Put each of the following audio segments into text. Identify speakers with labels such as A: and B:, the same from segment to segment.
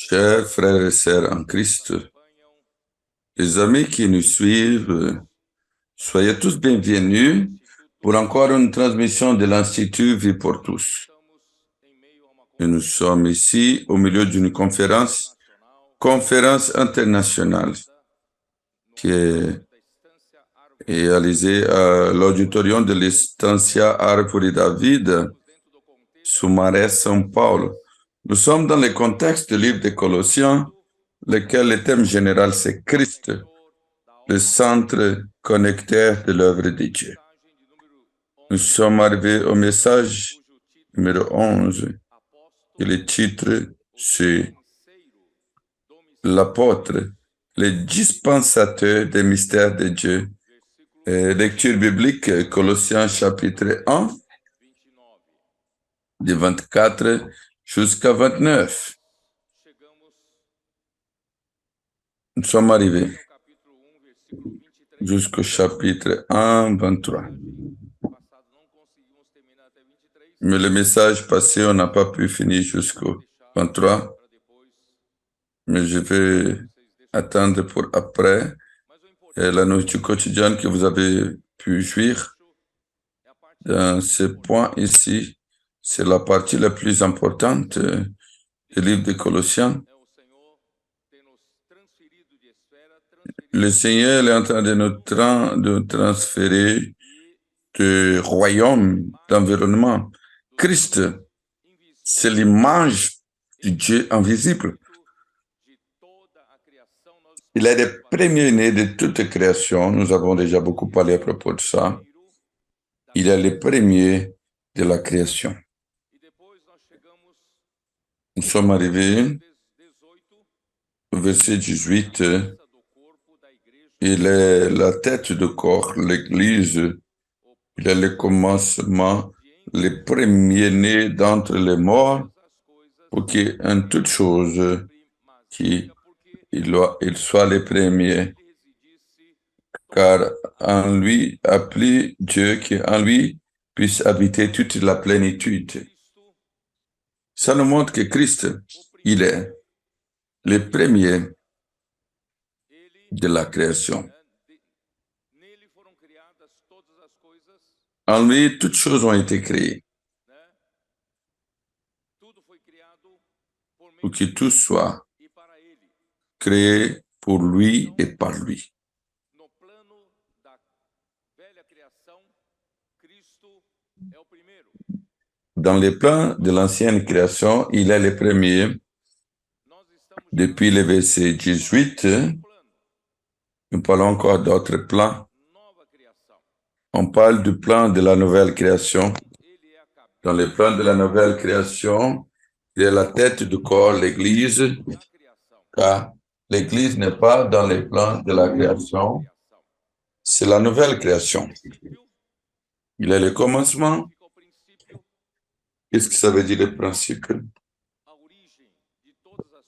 A: Chers frères et sœurs en Christ, les amis qui nous suivent, soyez tous bienvenus pour encore une transmission de l'Institut Vie pour tous. Et nous sommes ici au milieu d'une conférence internationale, qui est réalisée à l'auditorium de l'Estancia Árvore da Vida, Sumaré, São Paulo. Nous sommes dans le contexte du livre des Colossiens, lequel le thème général c'est Christ, le centre connecteur de l'œuvre de Dieu. Nous sommes arrivés au message numéro 11, et le titre c'est l'apôtre, le dispensateur des mystères de Dieu. Lecture biblique, Colossiens chapitre 1, de 24 jusqu'à 29. Nous sommes arrivés jusqu'au chapitre 1, 23. Mais le message passé, on n'a pas pu finir jusqu'au 23. Mais je vais attendre pour après. Et la nourriture quotidienne que vous avez pu jouir dans ce point ici, c'est la partie la plus importante du livre des Colossiens. Le Seigneur est en train de nous transférer de royaume, d'environnement. Christ, c'est l'image du Dieu invisible. Il est le premier-né de toute création. Nous avons déjà beaucoup parlé à propos de ça. Il est le premier de la création. Nous sommes arrivés au verset 18. Il est la tête du corps, l'Église. Il est le commencement, le premier-né d'entre les morts, pour qu'en toute chose, il soit le premier. Car en lui a plu Dieu qu'en lui puisse habiter toute la plénitude. Ça nous montre que Christ, il est le premier de la création. En lui, toutes choses ont été créées pour que tout soit créé pour lui et par lui. Dans les plans de l'ancienne création, il est le premier. Depuis le verset 18, nous parlons encore d'autres plans. On parle du plan de la nouvelle création. Dans le plan de la nouvelle création, il y a la tête du corps, l'Église, car l'Église n'est pas dans les plans de la création. C'est la nouvelle création. Il est le commencement. Qu'est-ce que ça veut dire le principe?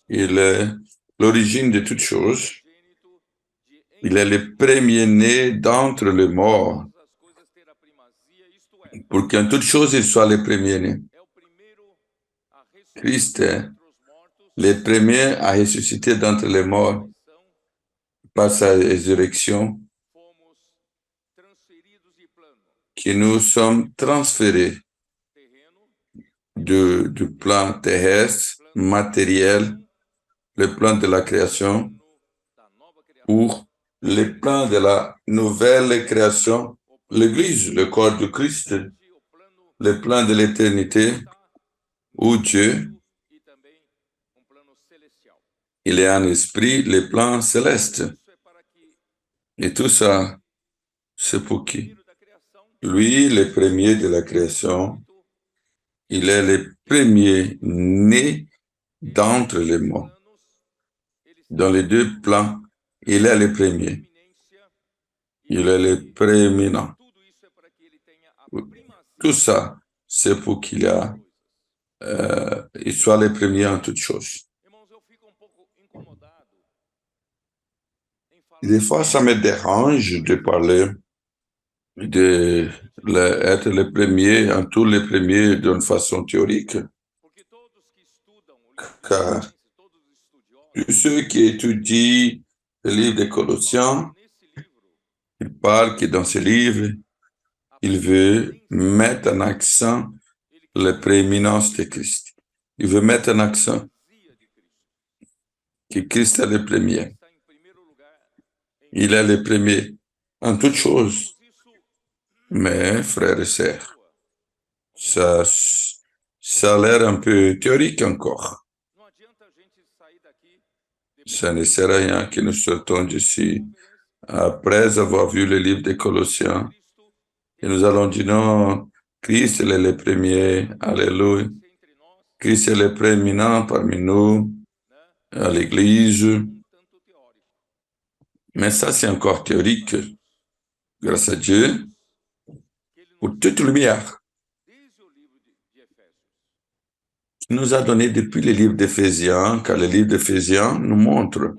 A: Il est l'origine de toutes choses. Il est le premier-né d'entre les morts. Pour qu'en toutes choses, il soit le premier-né. Christ est le premier à ressusciter d'entre les morts par sa résurrection, que nous sommes transférés du plan terrestre, matériel, le plan de la création, pour le plan de la nouvelle création, l'Église, le corps du Christ, le plan de l'éternité, où Dieu, il est en esprit, le plan céleste. Et tout ça, c'est pour qui? Lui, le premier de la création, il est le premier né d'entre les morts. Dans les deux plans, il est le premier. Il est le prééminent. Tout ça, c'est pour qu'il il soit le premier en toutes choses. Des fois, ça me dérange de parler être le premier, en tous les premiers d'une façon théorique, car Tous ceux qui étudient le livre des Colossiens, ils parlent que dans ce livre, il veut mettre en accent la prééminence de Christ. Il veut mettre en accent que Christ est le premier. Il est le premier en toutes choses. Mais, frères et sœurs, ça a l'air un peu théorique encore. Ça ne sert à rien que nous sortons d'ici après avoir vu le livre des Colossiens et nous allons dire non, Christ est le premier, alléluia. Christ est le prééminent parmi nous, à l'Église. Mais ça, c'est encore théorique. Grâce à Dieu, pour toute lumière, qui nous a donné depuis le livre d'Éphésiens, car le livre d'Éphésiens nous montre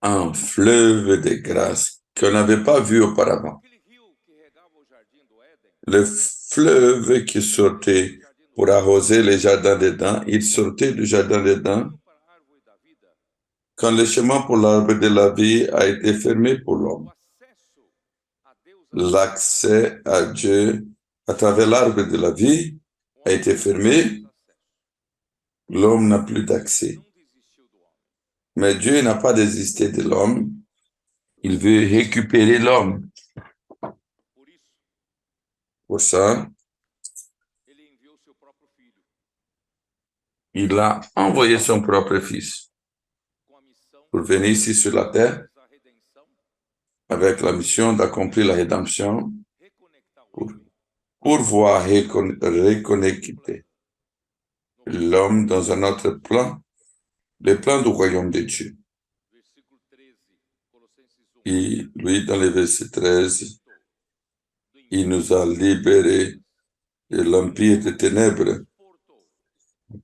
A: un fleuve de grâce qu'on n'avait pas vu auparavant. Le fleuve qui sortait pour arroser les jardins d'Éden, il sortait du jardin d'Éden quand le chemin pour l'arbre de la vie a été fermé pour l'homme. L'accès à Dieu à travers l'arbre de la vie a été fermé. L'homme n'a plus d'accès. Mais Dieu n'a pas désisté de l'homme. Il veut récupérer l'homme. Pour ça, il a envoyé son propre fils pour venir ici sur la terre avec la mission d'accomplir la rédemption pour pouvoir reconnecter l'homme dans un autre plan, le plan du royaume de Dieu. Et lui, dans le verset 13, il nous a libérés de l'empire des ténèbres.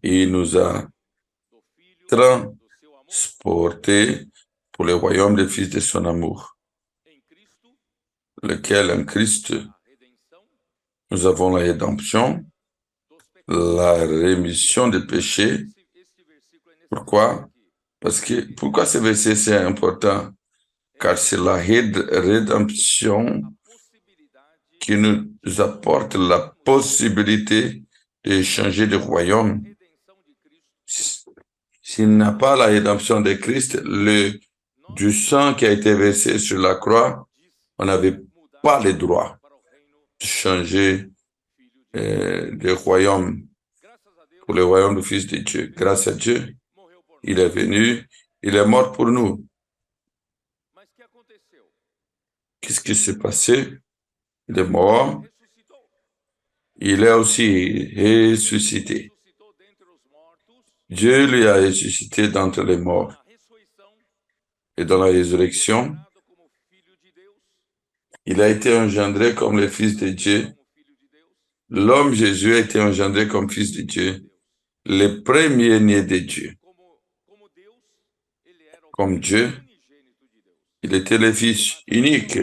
A: Il nous a transportés pour le royaume des fils de son amour, lequel en Christ, nous avons la rédemption, la rémission des péchés. Pourquoi? Pourquoi ce verset c'est important? Car c'est la rédemption qui nous apporte la possibilité de changer de royaume. S'il n'a pas la rédemption de Christ, du sang qui a été versé sur la croix, on n'avait pas le droit de changer de royaume pour le royaume du Fils de Dieu. Grâce à Dieu, il est venu, il est mort pour nous. Qu'est-ce qui s'est passé? Il est mort. Il est aussi ressuscité. Dieu lui a ressuscité d'entre les morts. Et dans la résurrection, il a été engendré comme le Fils de Dieu. L'homme Jésus a été engendré comme Fils de Dieu, le premier-né de Dieu. Comme Dieu, il était le Fils unique.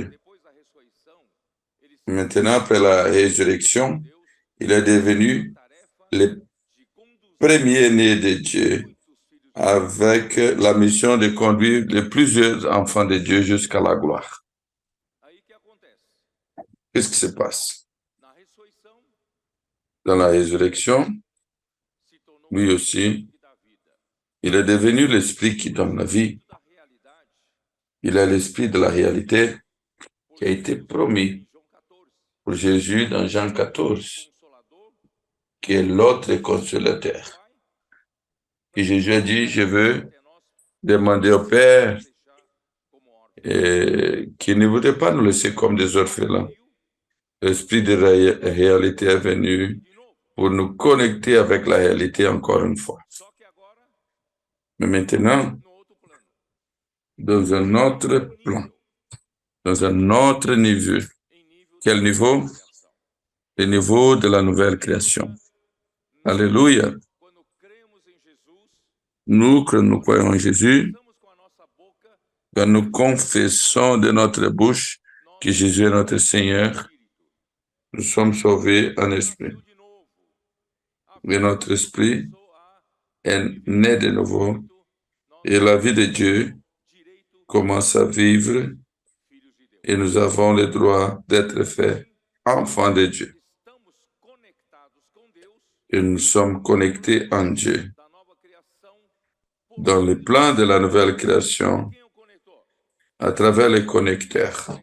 A: Maintenant, après la résurrection, il est devenu le premier-né de Dieu avec la mission de conduire les plusieurs enfants de Dieu jusqu'à la gloire. Qu'est-ce qui se passe? Dans la résurrection, lui aussi, il est devenu l'esprit qui donne la vie. Il est l'esprit de la réalité qui a été promis pour Jésus dans Jean 14, qui est l'autre consolateur. Et Jésus a dit, je veux demander au Père qu'il ne voudrait pas nous laisser comme des orphelins. L'esprit de réalité est venu pour nous connecter avec la réalité encore une fois. Mais maintenant, dans un autre plan, dans un autre niveau. Quel niveau? Le niveau de la nouvelle création. Alléluia. Nous, quand nous croyons en Jésus, quand nous confessons de notre bouche que Jésus est notre Seigneur, nous sommes sauvés en esprit. Et notre esprit est né de nouveau et la vie de Dieu commence à vivre et nous avons le droit d'être faits enfants de Dieu. Et nous sommes connectés en Dieu. Dans le plan de la nouvelle création, à travers les connecteurs.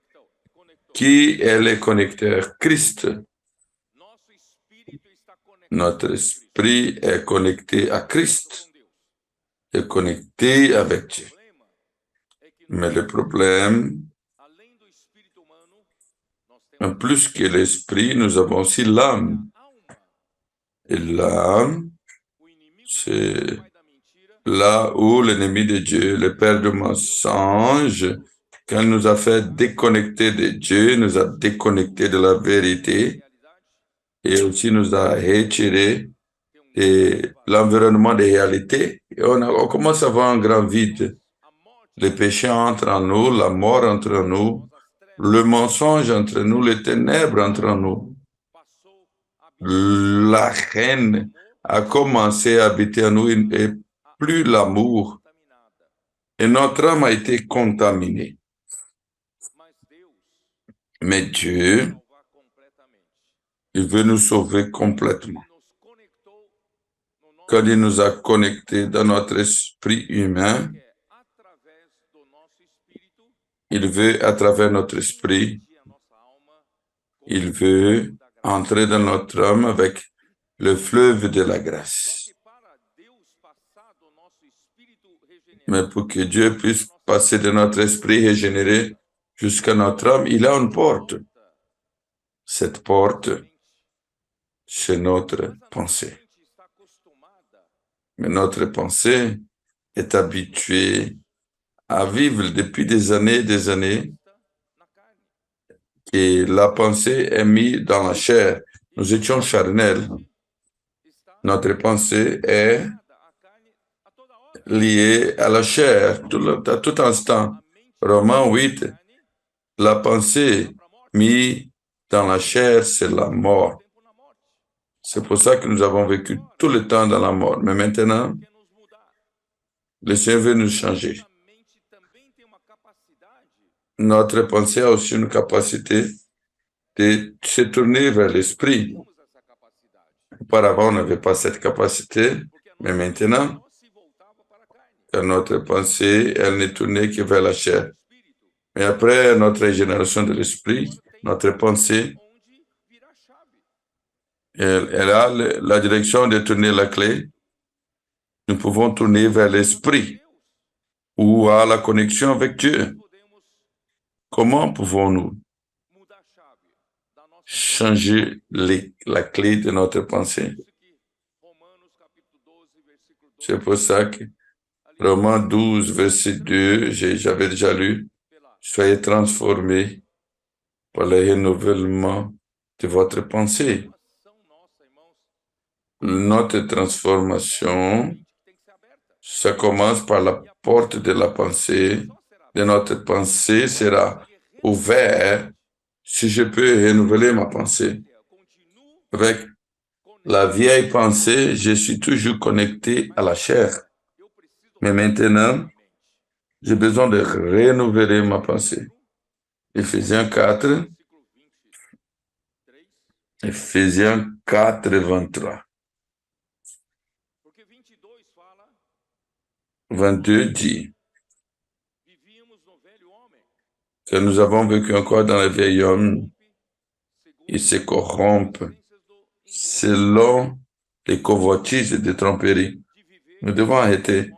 A: Qui est le connecteur? Christ. Notre esprit est connecté à Christ, est connecté avec Dieu. Mais le problème, en plus que l'esprit, nous avons aussi l'âme. Et l'âme, c'est là où l'ennemi de Dieu, le père du mensonge, quand il nous a fait déconnecter de Dieu, nous a déconnectés de la vérité et aussi nous a retiré de l'environnement des réalités. Et on commence à avoir un grand vide. Le péché entre en nous, la mort entre nous, le mensonge entre nous, les ténèbres entre nous. La haine a commencé à habiter en nous et plus l'amour. Et notre âme a été contaminée. Mais Dieu, il veut nous sauver complètement. Quand il nous a connectés dans notre esprit humain, il veut, à travers notre esprit, il veut entrer dans notre âme avec le fleuve de la grâce. Mais pour que Dieu puisse passer de notre esprit régénéré jusqu'à notre âme, il a une porte. Cette porte, c'est notre pensée. Mais notre pensée est habituée à vivre depuis des années, et la pensée est mise dans la chair. Nous étions charnels. Notre pensée est liée à la chair à tout instant. Romains 8, la pensée mise dans la chair, c'est la mort. C'est pour ça que nous avons vécu tout le temps dans la mort. Mais maintenant, le Seigneur veut nous changer. Notre pensée a aussi une capacité de se tourner vers l'esprit. Auparavant, on n'avait pas cette capacité, mais maintenant, notre pensée, elle n'est tournée que vers la chair. Mais après notre régénération de l'esprit, notre pensée, elle a la direction de tourner la clé. Nous pouvons tourner vers l'esprit ou à la connexion avec Dieu. Comment pouvons-nous changer la clé de notre pensée? C'est pour ça que Romains 12, verset 2, j'avais déjà lu, soyez transformés par le renouvellement de votre pensée. Notre transformation, ça commence par la porte de la pensée. De notre pensée sera ouverte si je peux renouveler ma pensée. Avec la vieille pensée, je suis toujours connecté à la chair. Mais maintenant, j'ai besoin de renouveler ma pensée. Éphésiens 4, 23. 22 dit que nous avons vécu encore dans le vieil homme. Il se corrompt selon les convoitises de tromperie. Nous devons arrêter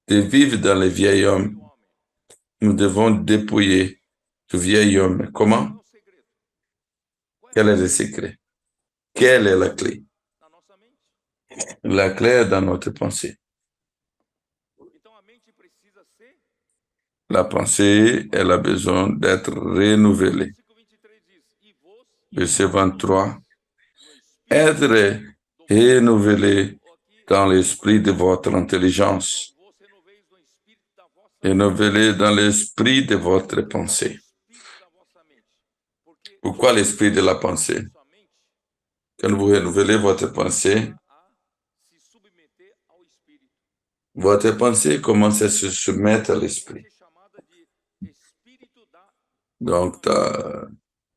A: de vivre dans le vieil homme. Nous devons dépouiller ce vieil homme. Comment? Quel est le secret? Quelle est la clé? La clé est dans notre pensée. La pensée, elle a besoin d'être renouvelée. Verset 23. Être renouvelé dans l'esprit de votre intelligence. Renouvelé dans l'esprit de votre pensée. Pourquoi l'esprit de la pensée? Quand vous renouvelez votre pensée, votre pensée commence à se soumettre à l'esprit. Donc,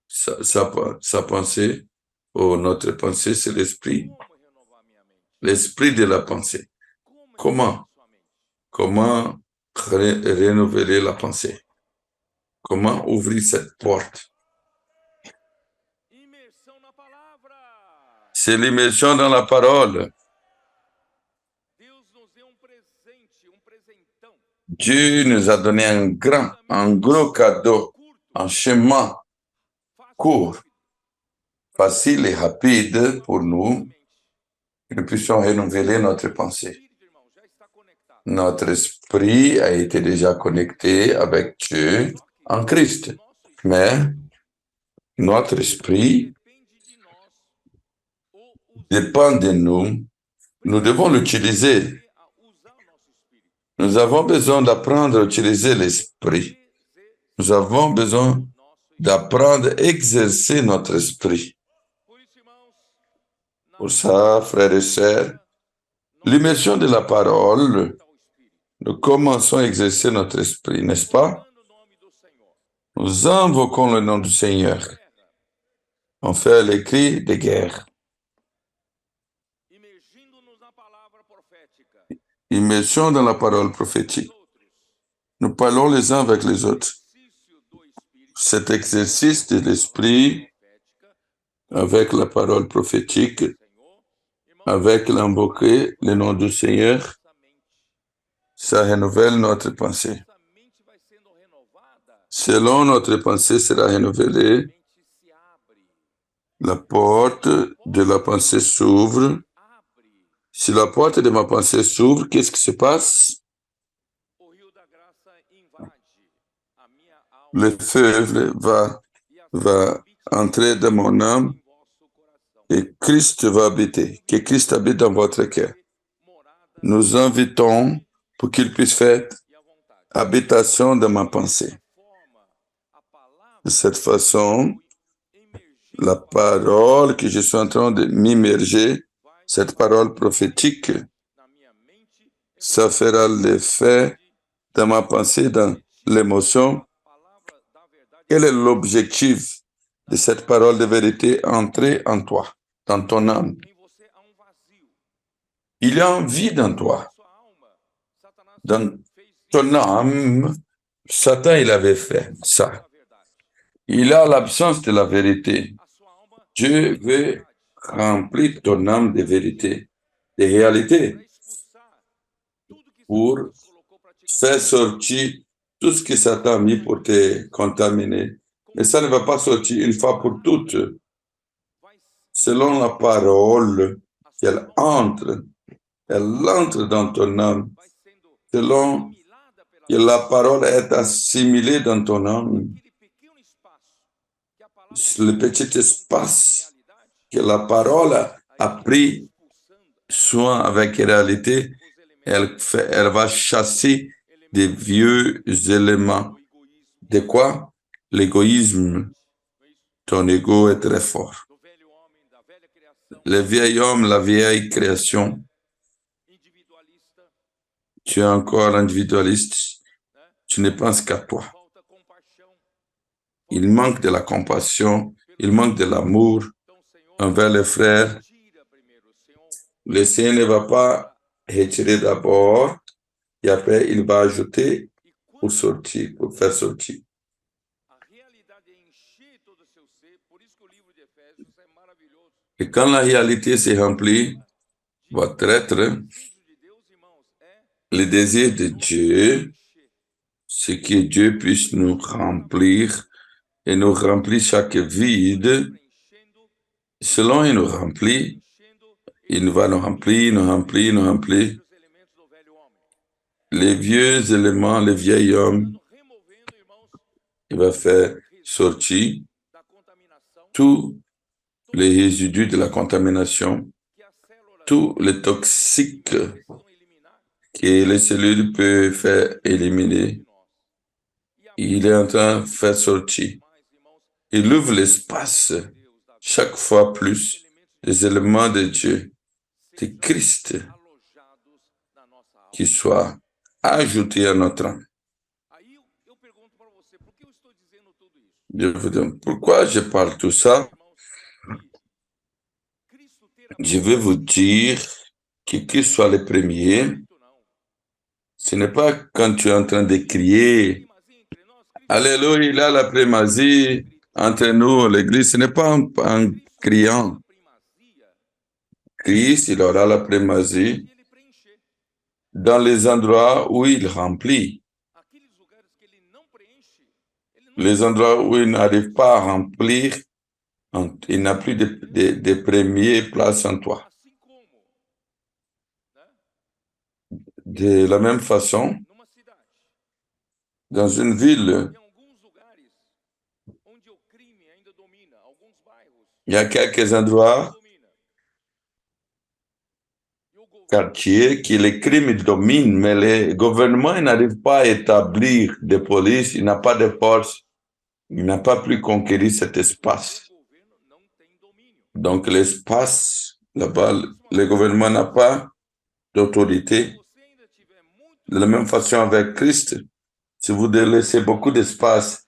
A: sa pensée, ou notre pensée, c'est l'esprit. L'esprit de la pensée. Comment? Comment renouveler la pensée? Comment ouvrir cette porte? C'est l'immersion dans la parole. Dieu nous a donné un gros cadeau, un chemin court, facile et rapide pour nous, que nous puissions renouveler notre pensée. Notre esprit a été déjà connecté avec Dieu en Christ, mais notre esprit dépend de nous. Nous devons l'utiliser. Nous avons besoin d'apprendre à utiliser l'esprit. Nous avons besoin d'apprendre à exercer notre esprit. Pour ça, frères et sœurs, l'immersion de la parole, nous commençons à exercer notre esprit, n'est-ce pas? Nous invoquons le nom du Seigneur. On fait les cris de guerre. Immersion dans la parole prophétique. Nous parlons les uns avec les autres. Cet exercice de l'esprit avec la parole prophétique, avec l'invoquer le nom du Seigneur, ça renouvelle notre pensée. Selon notre pensée sera renouvelée, la porte de la pensée s'ouvre. Si la porte de ma pensée s'ouvre, qu'est-ce qui se passe? Le feu va entrer dans mon âme et Christ va habiter. Que Christ habite dans votre cœur. Nous invitons pour qu'il puisse faire habitation dans ma pensée. De cette façon, la parole que je suis en train de m'immerger, cette parole prophétique, ça fera l'effet dans ma pensée, dans l'émotion. Quel est l'objectif de cette parole de vérité entrer en toi, dans ton âme? Il y a un vide en toi. Dans ton âme, Satan, il avait fait ça. Il a l'absence de la vérité. Dieu veut remplir ton âme de vérité, de réalité, pour faire sortir tout ce que Satan a mis pour te contaminer. Mais ça ne va pas sortir une fois pour toutes. Selon la parole, elle entre dans ton âme. Selon que la parole est assimilée dans ton âme, le petit espace que la parole a pris soin avec réalité, elle va chasser des vieux éléments. De quoi? L'égoïsme. Ton ego est très fort. Le vieil homme, la vieille création, tu es encore individualiste, tu ne penses qu'à toi. Il manque de la compassion, il manque de l'amour envers les frères. Le Seigneur ne va pas retirer d'abord et après il va ajouter pour sortir, pour faire sortir. Et quand la réalité s'est remplie, votre être, le désir de Dieu, c'est que Dieu puisse nous remplir et nous remplir chaque vide. Selon il nous remplit, il va nous remplir. Les vieux éléments, les vieils hommes, il va faire sortir tous les résidus de la contamination, tous les toxiques que les cellules peuvent faire éliminer. Il est en train de faire sortir. Il ouvre l'espace chaque fois plus des éléments de Dieu, de Christ, qui soit ajouté à notre âme. Je vous demande pourquoi je parle tout ça. Je vais vous dire que Christ soit le premier. Ce n'est pas quand tu es en train de crier, Alléluia, il a la primatie entre nous, l'Église. Ce n'est pas en criant. Christ, il aura la primatie dans les endroits où il remplit. Les endroits où il n'arrive pas à remplir, il n'a plus de première place en toi. De la même façon, dans une ville, il y a quelques endroits, quartiers, que les crimes dominent, mais le gouvernement n'arrive pas à établir de police, il n'a pas de force, il n'a pas pu conquérir cet espace. Donc l'espace, là-bas, le gouvernement n'a pas d'autorité. De la même façon avec Christ, si vous laissez beaucoup d'espace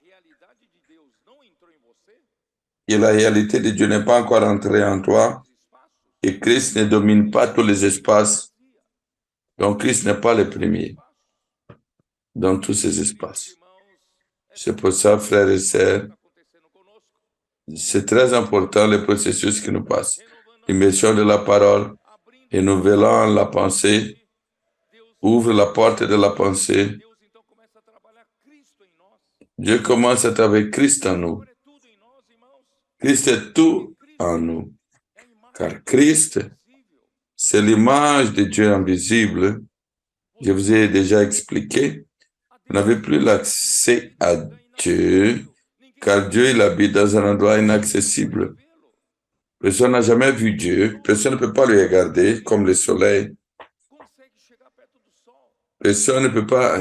A: et la réalité de Dieu n'est pas encore entrée en toi, et Christ ne domine pas tous les espaces, donc Christ n'est pas le premier dans tous ces espaces. C'est pour ça, frères et sœurs, c'est très important le processus qui nous passe. L'immersion de la parole, renouvelant la pensée, ouvre la porte de la pensée. Dieu commence à travailler Christ en nous. Christ est tout en nous. Car Christ, c'est l'image de Dieu invisible. Je vous ai déjà expliqué. Vous n'avez plus l'accès à Dieu, car Dieu, il habite dans un endroit inaccessible. Personne n'a jamais vu Dieu. Personne ne peut pas le regarder comme le soleil. Personne ne peut pas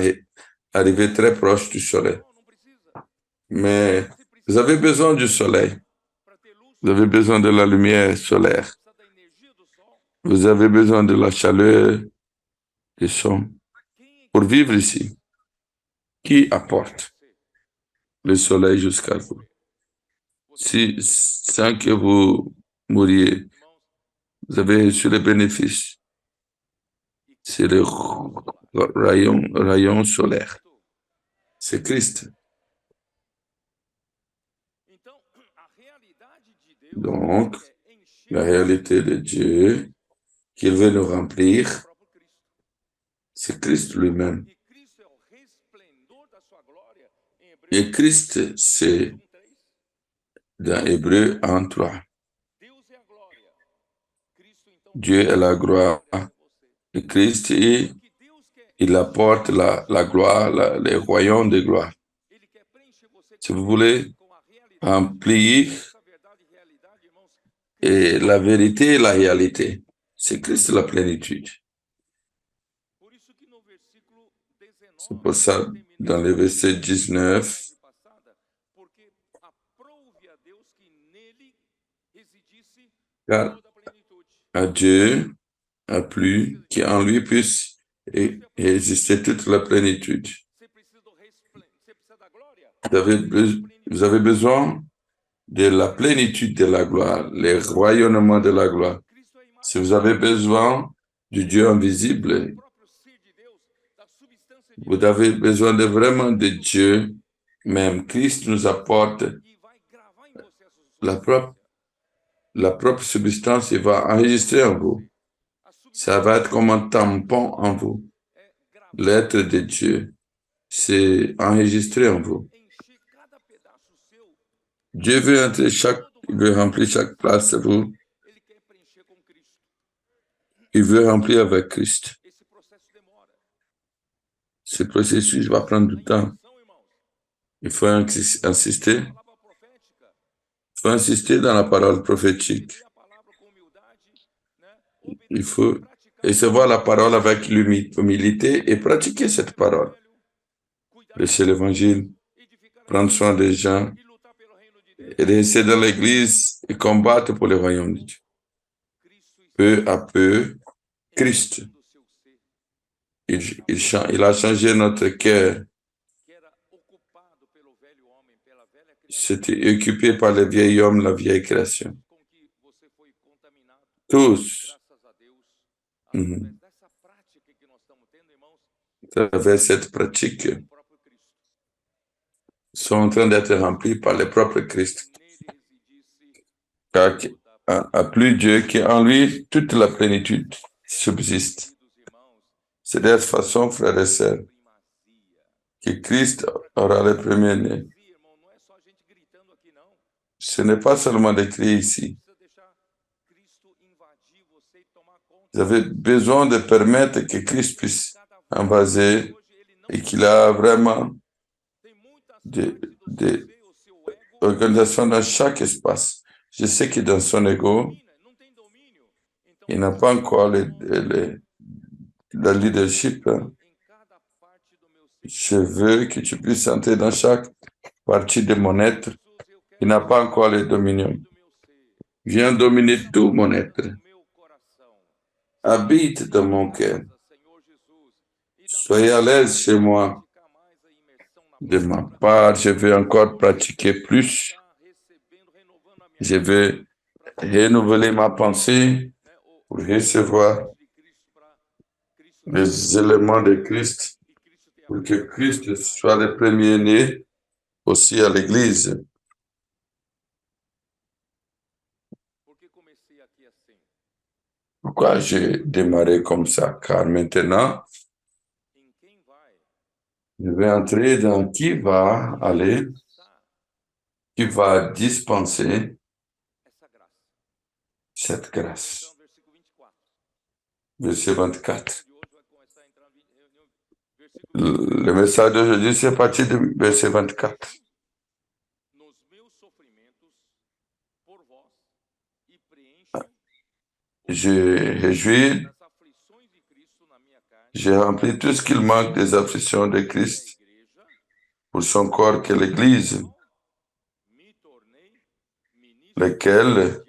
A: arriver très proche du soleil. Mais vous avez besoin du soleil. Vous avez besoin de la lumière solaire. Vous avez besoin de la chaleur du son pour vivre ici. Qui apporte le soleil jusqu'à vous? Si, sans que vous mouriez, vous avez reçu les bénéfices. C'est le rayon solaire. C'est Christ. Donc, la réalité de Dieu qu'il veut nous remplir, c'est Christ lui-même. Et Christ, c'est dans Hébreu 1:3. Dieu est la gloire. Et Christ, il apporte la gloire, le royaume de gloire. Si vous voulez remplir et la vérité et la réalité, c'est Christ la plénitude. C'est pour ça, dans le verset 19, car à Dieu a plu qu'en lui puisse exister toute la plénitude. Vous avez besoin de la plénitude de la gloire, le rayonnement de la gloire. Si vous avez besoin du Dieu invisible, vous avez besoin de vraiment de Dieu, même Christ nous apporte la propre substance, il va enregistrer en vous. Ça va être comme un tampon en vous. L'être de Dieu, c'est enregistré en vous. Dieu veut il veut remplir chaque place de vous. Il veut remplir avec Christ. Ce processus va prendre du temps. Il faut insister. Il faut insister dans la parole prophétique. Il faut recevoir la parole avec humilité et pratiquer cette parole. Prêcher l'évangile, prendre soin des gens, et rester dans l'église et combattre pour le royaume de Dieu. Peu à peu, Christ il a changé notre cœur. C'était occupé par le vieil homme, la vieille création. Tous, mhm, à travers cette pratique, sont en train d'être remplis par le propre Christ. Car à plus Dieu qu'en lui, toute la plénitude subsiste. C'est de cette façon, frères et sœurs, que Christ aura le premier-né. Ce n'est pas seulement d'écrire ici. Vous avez besoin de permettre que Christ puisse envaser et qu'il a vraiment des organisations dans chaque espace. Je sais que dans son ego, il n'a pas encore le leadership. Je veux que tu puisses entrer dans chaque partie de mon être. Il n'a pas encore le dominion. Viens dominer tout mon être. Habite dans mon cœur. Soyez à l'aise chez moi. De ma part, je veux encore pratiquer plus. Je veux renouveler ma pensée pour recevoir les éléments de Christ, pour que Christ soit le premier-né aussi à l'Église. Pourquoi j'ai démarré comme ça? Car maintenant, je vais entrer dans qui va aller, qui va dispenser cette grâce. Verset 24. Le message d'aujourd'hui, c'est à partir du verset 24. Je réjouis, j'ai rempli tout ce qu'il manque des afflictions de Christ pour son corps que l'Église, lequel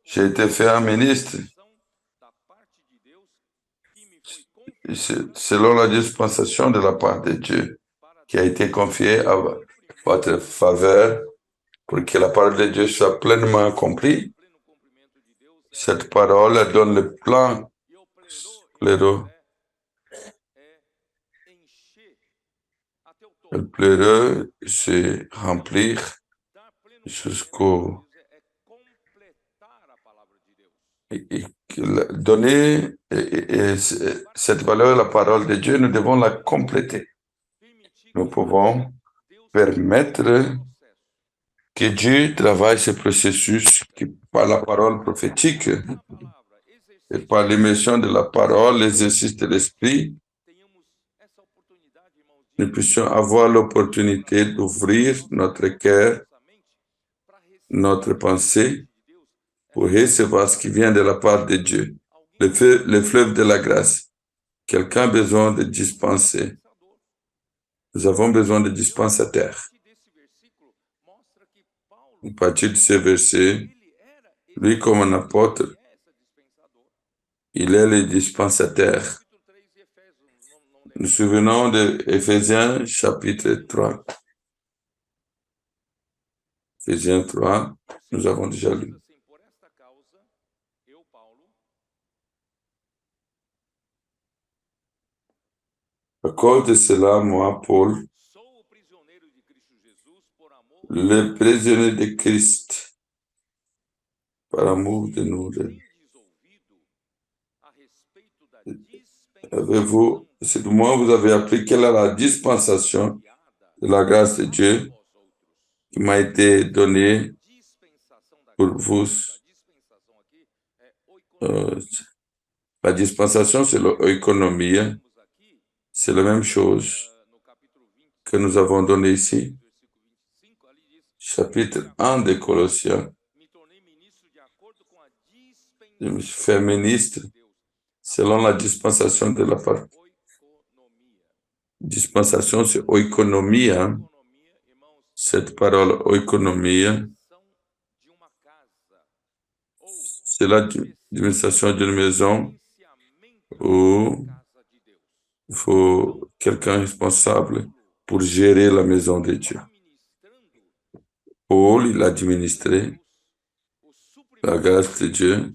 A: j'ai été fait un ministre selon la dispensation de la part de Dieu qui a été confiée à votre faveur pour que la parole de Dieu soit pleinement accomplie. Cette parole elle donne le plan claireux. Le pleureux, c'est remplir jusqu'au... Et donner cette valeur à la parole de Dieu, nous devons la compléter. Nous pouvons permettre que Dieu travaille ce processus qui, par la parole prophétique et par l'immersion de la parole, l'exercice de l'esprit, nous puissions avoir l'opportunité d'ouvrir notre cœur, notre pensée, pour recevoir ce qui vient de la part de Dieu, le fleuve de la grâce. Quelqu'un a besoin de dispenser. Nous avons besoin de dispensateurs. À partir de ce verset, lui comme un apôtre, il est le dispensateur. Nous nous souvenons de Éphésiens chapitre 3. Éphésiens 3, nous avons déjà lu. À cause de cela, moi, Paul, le prisonnier de Christ, par amour de nous, avez-vous, c'est du moins vous avez appris quelle est la dispensation de la grâce de Dieu qui m'a été donnée pour vous. La dispensation, c'est l'économie. C'est la même chose que nous avons donné ici. Chapitre 1 de Colossiens. Je me suis fait ministre selon la dispensation de la part. Dispensation, c'est oikonomie. Cette parole oikonomie, c'est la dispensation d'une maison ou Il faut quelqu'un responsable pour gérer la maison de Dieu. Paul, il a administré la grâce de Dieu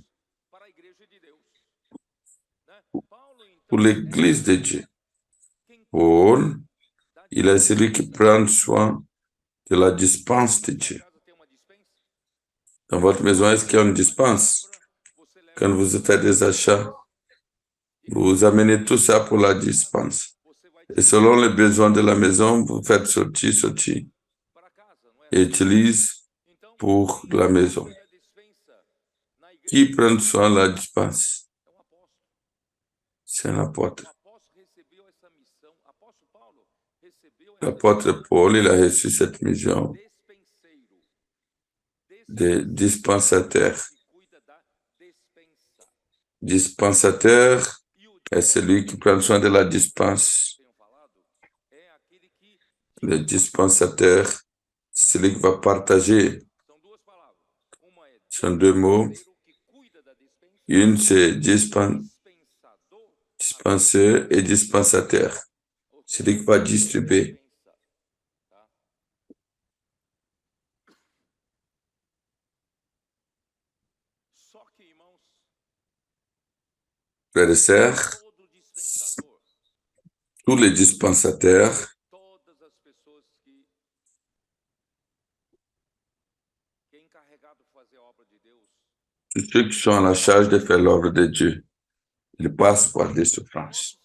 A: pour l'Église de Dieu. Paul, il est celui qui prend soin de la dispense de Dieu. Dans votre maison, est-ce qu'il y a une dispense? Quand vous faites des achats, vous amenez tout ça pour la dispense. Et selon les besoins de la maison, vous faites sortir, et utilise pour la maison. Qui prend soin de la dispense? C'est un apôtre. L'apôtre Paul, il a reçu cette mission de dispensateur. Dispensateur est celui qui prend soin de la dispense. Le dispensateur, c'est celui qui va partager. Ce sont deux mots. Une, c'est dispenseur et dispensateur. C'est celui qui va distribuer. Frères et sœurs, tous les dispensateurs, tous ceux qui sont à la charge de faire l'œuvre de Dieu, ils passent par des souffrances.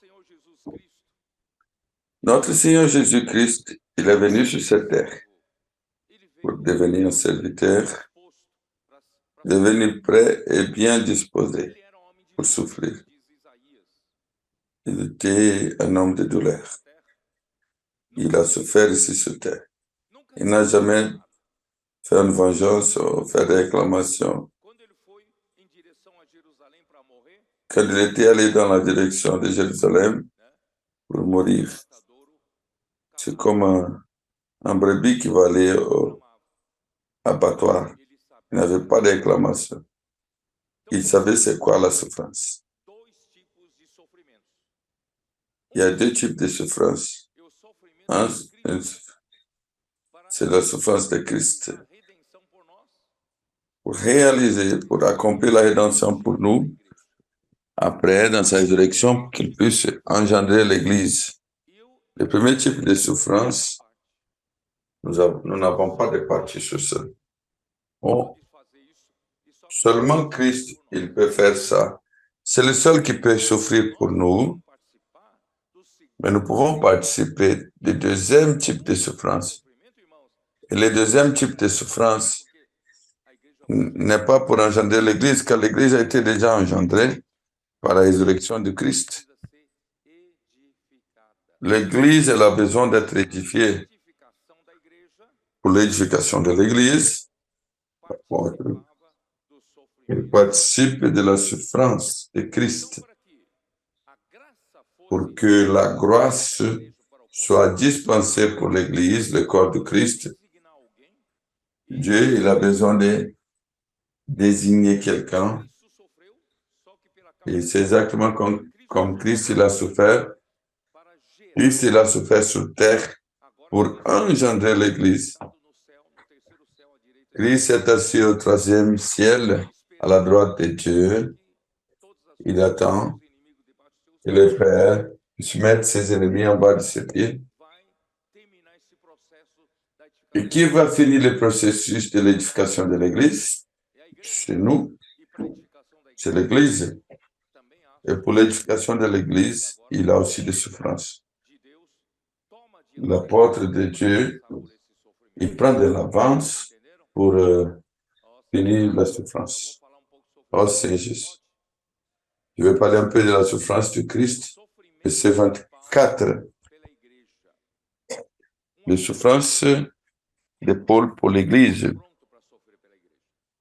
A: Notre Seigneur Jésus-Christ, il est venu sur cette terre pour devenir un serviteur, devenir prêt et bien disposé pour souffrir. Il était un homme de douleur. Il a souffert ici sur terre. Il n'a jamais fait une vengeance ou fait des réclamations. Quand il était allé dans la direction de Jérusalem pour mourir, c'est comme un brebis qui va aller au abattoir. Il n'avait pas de réclamation. Il savait c'est quoi la souffrance. Il y a deux types de souffrance. Un, c'est la souffrance de Christ. Pour réaliser, pour accomplir la rédemption pour nous, après, dans sa résurrection, pour qu'il puisse engendrer l'Église. Le premier type de souffrance, nous n'avons pas de partie sur ça. Bon, seulement Christ, il peut faire ça. C'est le seul qui peut souffrir pour nous, mais nous pouvons participer du deuxième type de souffrance. Et le deuxième type de souffrance n'est pas pour engendrer l'Église, car l'Église a été déjà engendrée par la résurrection de Christ. L'Église, elle a besoin d'être édifiée. Pour l'édification de l'Église, il participe de la souffrance de Christ pour que la grâce soit dispensée pour l'Église, le corps de Christ. Dieu, il a besoin de désigner quelqu'un. Et c'est exactement comme Christ, il a souffert. Christ, il a souffert sur terre pour engendrer l'Église. Christ est assis au troisième ciel, à la droite de Dieu. Il attend que le Père puisse mettre ses ennemis en bas de ses pieds. Et qui va finir le processus de l'édification de l'Église? C'est nous. C'est l'Église. Et pour l'édification de l'Église, il a aussi des souffrances. L'apôtre de Dieu, il prend de l'avance pour finir la souffrance. Oh, c'est juste. Je vais parler un peu de la souffrance du Christ, verset 24. Les souffrances de Paul pour l'Église.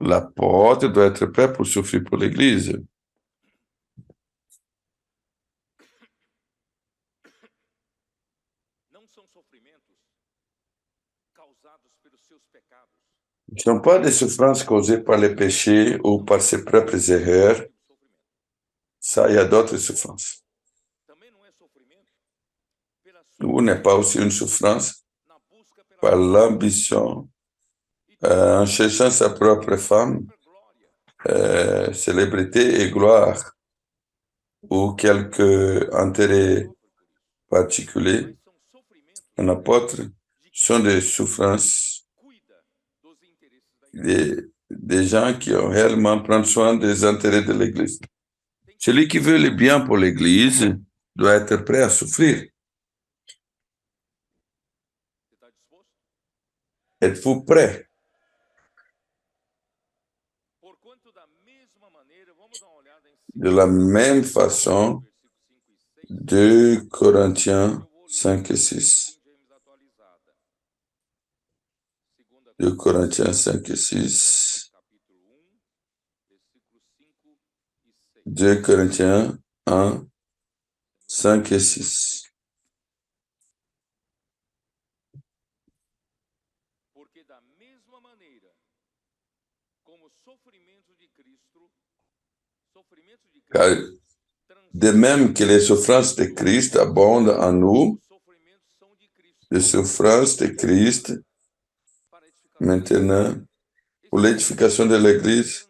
A: L'apôtre doit être prêt pour souffrir pour l'Église. Ce ne sont pas des souffrances causées par les péchés ou par ses propres erreurs. Ça, il y a d'autres souffrances. ou n'est pas aussi une souffrance par l'ambition, en cherchant sa propre femme, célébrité et gloire, ou quelque intérêt particulier. Un apôtre sont des souffrances des gens qui ont réellement prendre soin des intérêts de l'Église. Celui qui veut le bien pour l'Église doit être prêt à souffrir. Êtes-vous prêt? De la même façon, 2 Corinthiens 5 et 6. 2 Corinthiens 5 et 6. 2 Corinthiens 1, 5 et 6. Car de même que les souffrances de Christ abondent en nous, les souffrances de Christ, maintenant, pour l'édification de l'Église,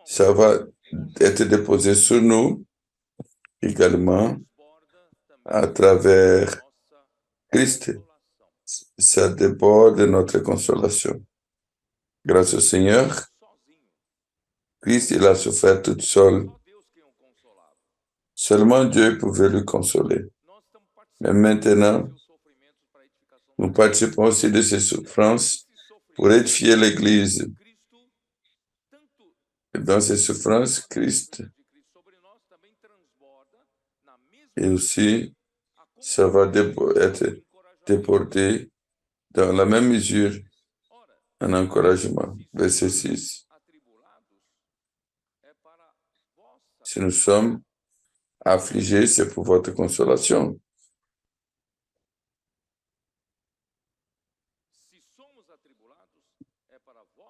A: ça va être déposé sur nous également à travers Christ. Ça déborde de notre consolation. Grâce au Seigneur, Christ, il a souffert tout seul. Seulement Dieu pouvait le consoler. Mais maintenant, nous participons aussi de ces souffrances pour édifier l'Église. Et dans ces souffrances, Christ, et aussi, ça va être déporté dans la même mesure un encouragement. Verset 6. Si nous sommes affligés, c'est pour votre consolation.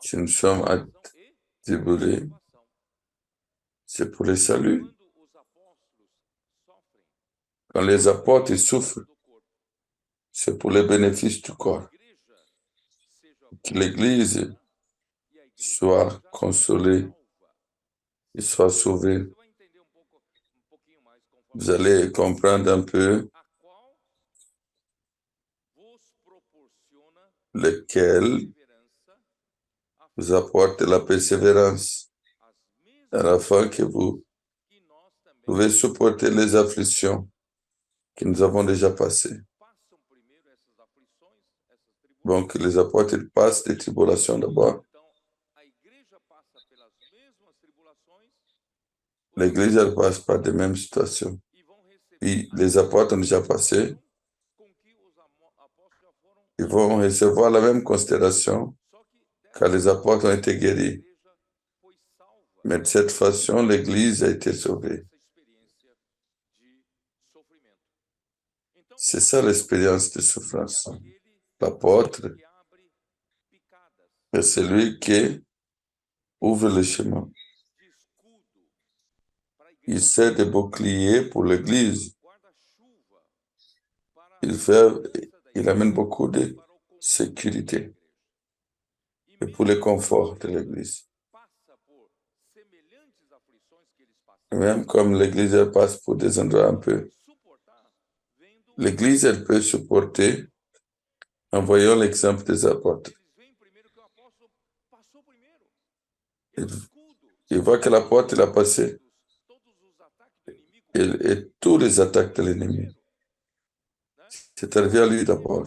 A: Si nous sommes attribulés, c'est pour le salut. Quand les apôtres souffrent, c'est pour le bénéfice du corps. Que l'Église soit consolée et soit sauvée. Vous allez comprendre un peu lequel vous apporte la persévérance, afin que vous pouvez supporter les afflictions que nous avons déjà passées. Donc, les apôtres passent des tribulations d'abord. L'Église, elle passe par les mêmes situations. Puis, les apôtres ont déjà passé. Ils vont recevoir la même considération car les apôtres ont été guéris. Mais de cette façon, l'Église a été sauvée. C'est ça l'expérience de souffrance. L'apôtre est celui qui ouvre le chemin. Il sert de bouclier pour l'Église. Il amène beaucoup de sécurité et pour le confort de l'Église. Même comme l'Église elle passe pour des endroits un peu, l'Église elle peut supporter en voyant l'exemple des apôtres. Il voit que l'apôtre il a passé et tous les attaques de l'ennemi. C'est arrivé à lui d'abord.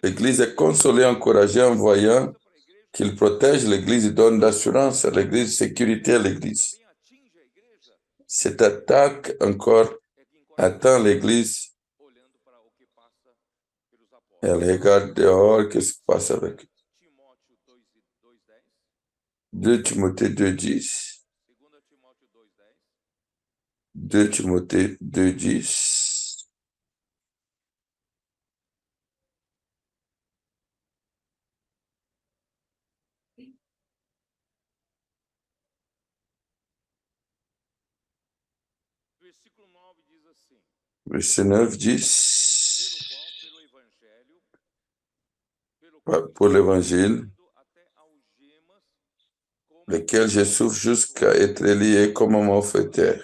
A: L'Église est consolée, encouragée en voyant qu'il protège l'Église, il donne l'assurance à l'Église, sécurité à l'Église. Cette attaque encore atteint l'Église et elle regarde dehors qu'est-ce qui se passe avec eux. 2 Timothée 2,10. 2 Timothée 2,10. Verset 9 dit, pour l'évangile, lequel je souffre jusqu'à être lié comme un malfaiteur.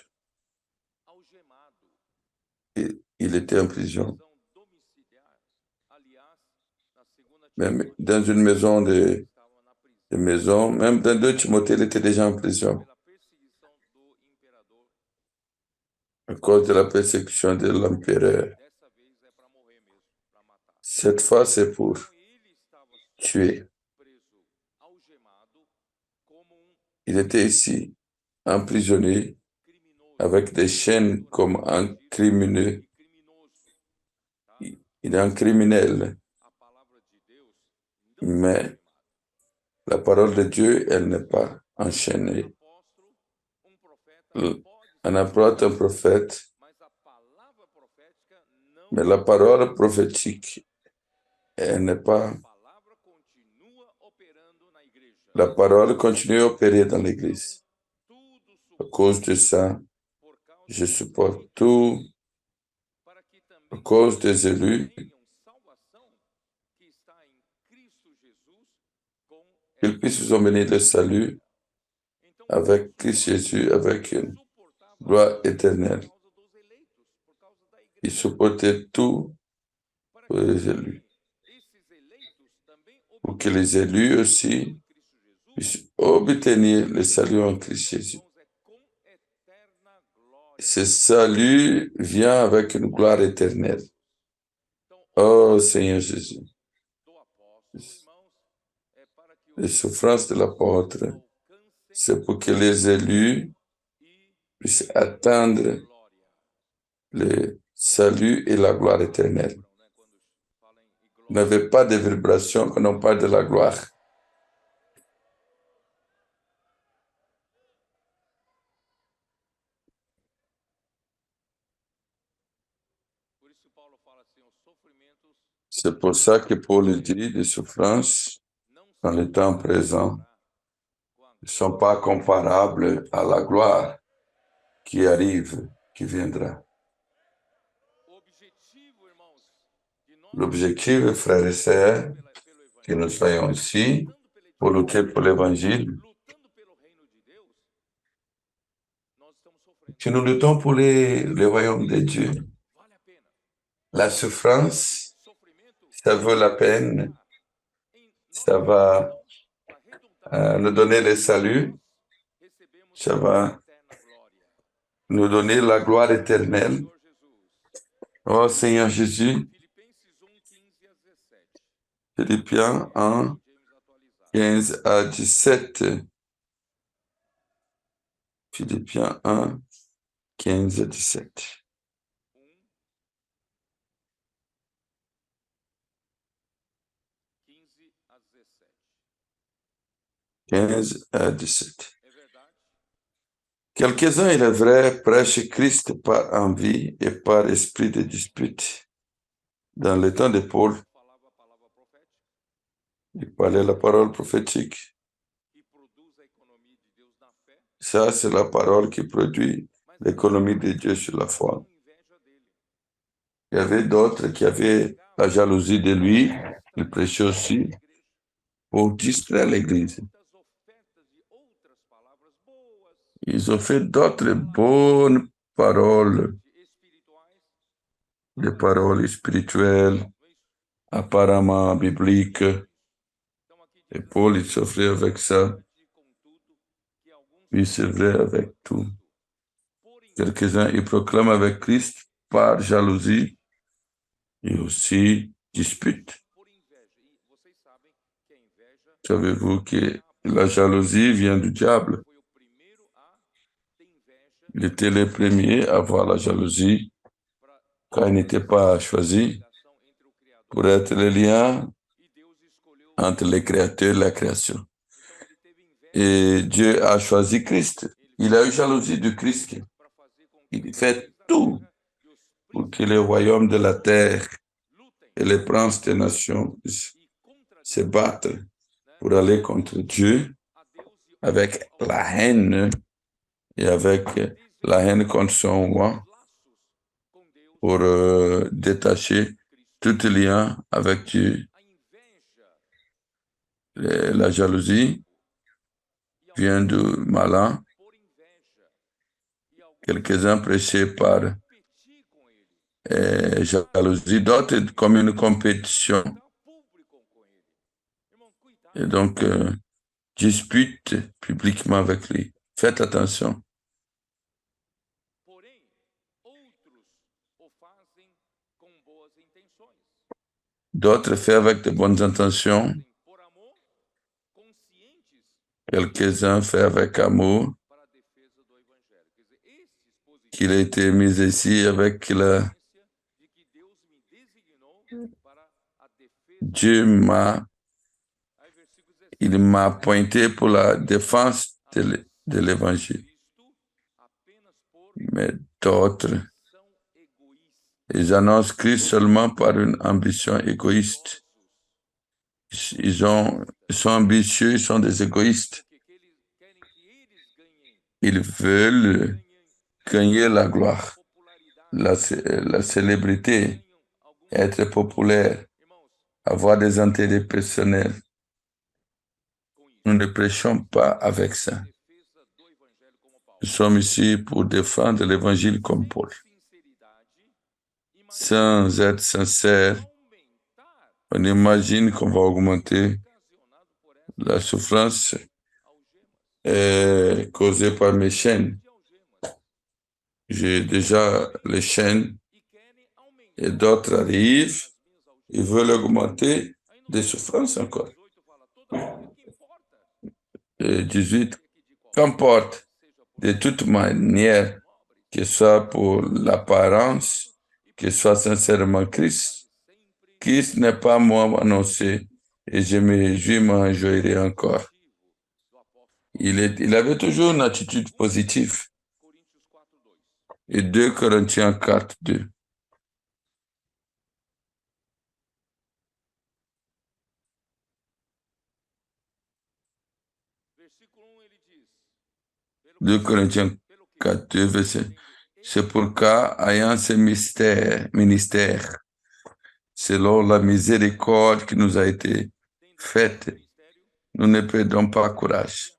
A: Il était en prison. Même dans une maison de maison, même dans 2 Timothée, il était déjà en prison à cause de la persécution de l'empereur. Cette fois, c'est pour tuer. Il était ici, emprisonné, avec des chaînes comme un criminel. Il est un criminel. Mais la parole de Dieu, elle n'est pas enchaînée. Un apôtre, un prophète, mais la parole prophétique, elle n'est pas... La parole continue à opérer dans l'Église. À cause de ça, je supporte tout. À cause des élus, qu'ils puissent obtenir le salut avec Christ Jésus, avec une gloire éternelle. Il supportait tout pour les élus. Pour que les élus aussi puissent obtenir le salut en Christ Jésus. Ce salut vient avec une gloire éternelle. Oh Seigneur Jésus. Les souffrances de l'apôtre, c'est pour que les élus puissent atteindre le salut et la gloire éternelle. Vous n'avez pas de vibration quand on parle de la gloire. C'est pour ça que Paul dit les souffrances dans le temps présent ne sont pas comparables à la gloire qui arrive, qui viendra. L'objectif, frères et sœurs, que nous soyons ici pour lutter pour l'Évangile, que nous luttons pour le royaume de Dieu. La souffrance, ça vaut la peine, ça va nous donner le salut, ça va nous donner la gloire éternelle. Oh Seigneur Jésus, Philippiens 1, 15 à 17. Philippiens 1, 15 à 17. Quelques-uns, il est vrai, prêchent Christ par envie et par esprit de dispute. Dans le temps de Paul, il parlait la parole prophétique. Ça, c'est la parole qui produit l'économie de Dieu sur la foi. Il y avait d'autres qui avaient la jalousie de lui. Il prêchait aussi pour distraire l'Église. Ils ont fait d'autres bonnes paroles, des paroles spirituelles, apparemment bibliques. Et Paul, il s'offrait avec ça. Oui, c'est vrai avec tout. Quelques-uns, ils proclament avec Christ par jalousie et aussi dispute. Savez-vous que la jalousie vient du diable? Il était le premier à avoir la jalousie quand il n'était pas choisi pour être le lien entre le créateur et la création. Et Dieu a choisi Christ. Il a eu jalousie de Christ. Il fait tout pour que le royaume de la terre et les princes des nations se battent pour aller contre Dieu avec la haine et avec la haine contre son roi pour détacher tout lien avec Dieu. La jalousie vient du malin. Quelques-uns prêchés par jalousie, d'autres comme une compétition. Et donc, dispute publiquement avec lui. Faites attention. D'autres font avec de bonnes intentions. Quelques-uns font avec amour. Qu'il a été mis ici avec il m'a pointé pour la défense de l'évangile. Mais d'autres, ils annoncent Christ seulement par une ambition égoïste. Ils sont ambitieux, ils sont des égoïstes. Ils veulent gagner la gloire, la célébrité, être populaire, avoir des intérêts personnels. Nous ne prêchons pas avec ça. Nous sommes ici pour défendre l'évangile comme Paul. Sans être sincère, on imagine qu'on va augmenter la souffrance causée par mes chaînes. J'ai déjà les chaînes et d'autres arrivent, ils veulent augmenter des souffrances encore. Et 18, qu'importe, de toute manière, que ce soit pour l'apparence, que ce soit sincèrement Christ. Christ n'est pas moi annoncé et je me réjouis, m'en réjouirai encore. Il avait toujours une attitude positive. Et 2 Corinthiens 4, 2. Deux Corinthiens 4, 2, verset. C'est pourquoi, ayant ce ministère, selon la miséricorde qui nous a été faite, nous ne perdons pas courage.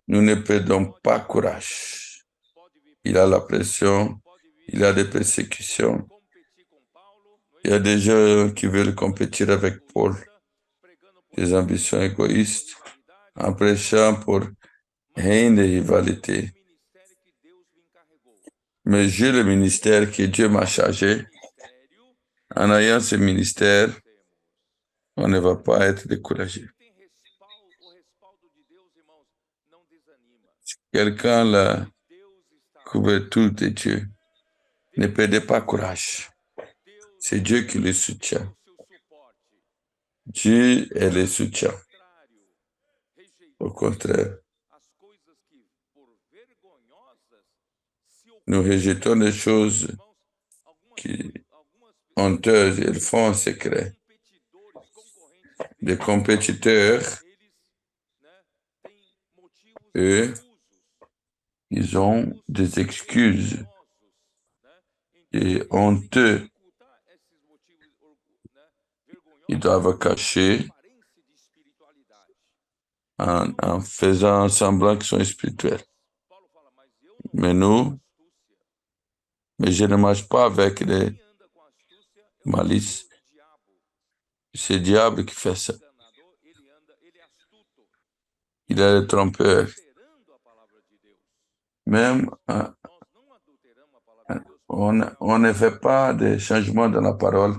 A: Nous ne perdons pas courage. Il y a la pression, il y a des persécutions. Il y a des gens qui veulent compétir avec Paul, des ambitions égoïstes, en prêchant pour rien de rivalité. Mais j'ai le ministère que Dieu m'a chargé. En ayant ce ministère, on ne va pas être découragé. Quelqu'un la couverture de Dieu. Ne perdez pas courage. C'est Dieu qui le soutient. Dieu est le soutien. Au contraire, nous rejetons les choses qui honteuses, ils font en secret. Des compétiteurs, eux, ils ont des excuses et honteux. Ils doivent cacher en faisant semblant qu'ils sont spirituels. Mais je ne marche pas avec les malices. C'est le diable qui fait ça. Il est le trompeur. Même, on ne fait pas de changement dans la parole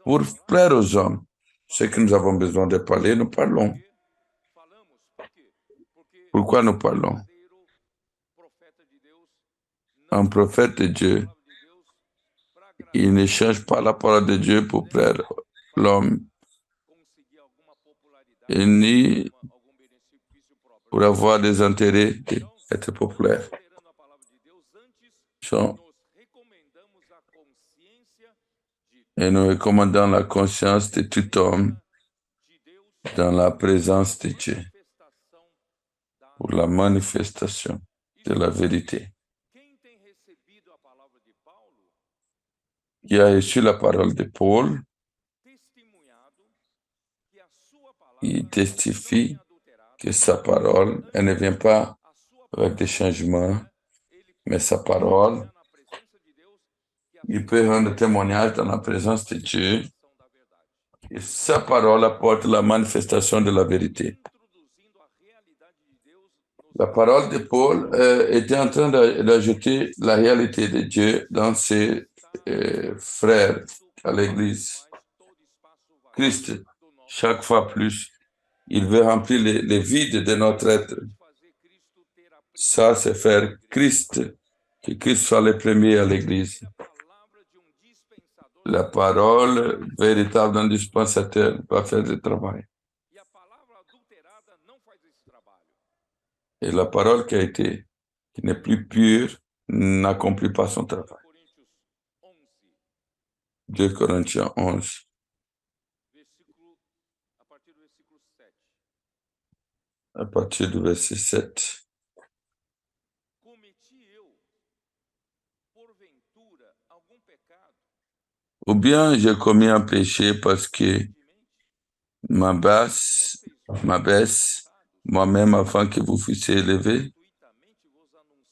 A: pour plaire aux hommes. Ce que nous avons besoin de parler, nous parlons. Pourquoi nous parlons? Un prophète de Dieu, il ne change pas la parole de Dieu pour plaire l'homme, et ni pour avoir des intérêts d'être populaire. Et nous recommandons la conscience de tout homme dans la présence de Dieu. pour la manifestation de la vérité. Qui a reçu la parole de Paul, il testifie que sa parole, elle ne vient pas avec des changements, mais sa parole, il peut rendre témoignage dans la présence de Dieu, et sa parole apporte la manifestation de la vérité. La parole de Paul était en train d'ajouter la réalité de Dieu dans ses frères à l'Église. Christ, chaque fois plus, il veut remplir les vides de notre être. Ça, c'est faire Christ, que Christ soit le premier à l'Église. La parole véritable d'un dispensateur va faire le travail. Et la parole qui n'est plus pure, n'accomplit pas son travail. 2 Corinthiens 11. À partir du verset 7. Ou bien j'ai commis un péché parce que m'abaisse moi-même afin que vous fussiez élevés.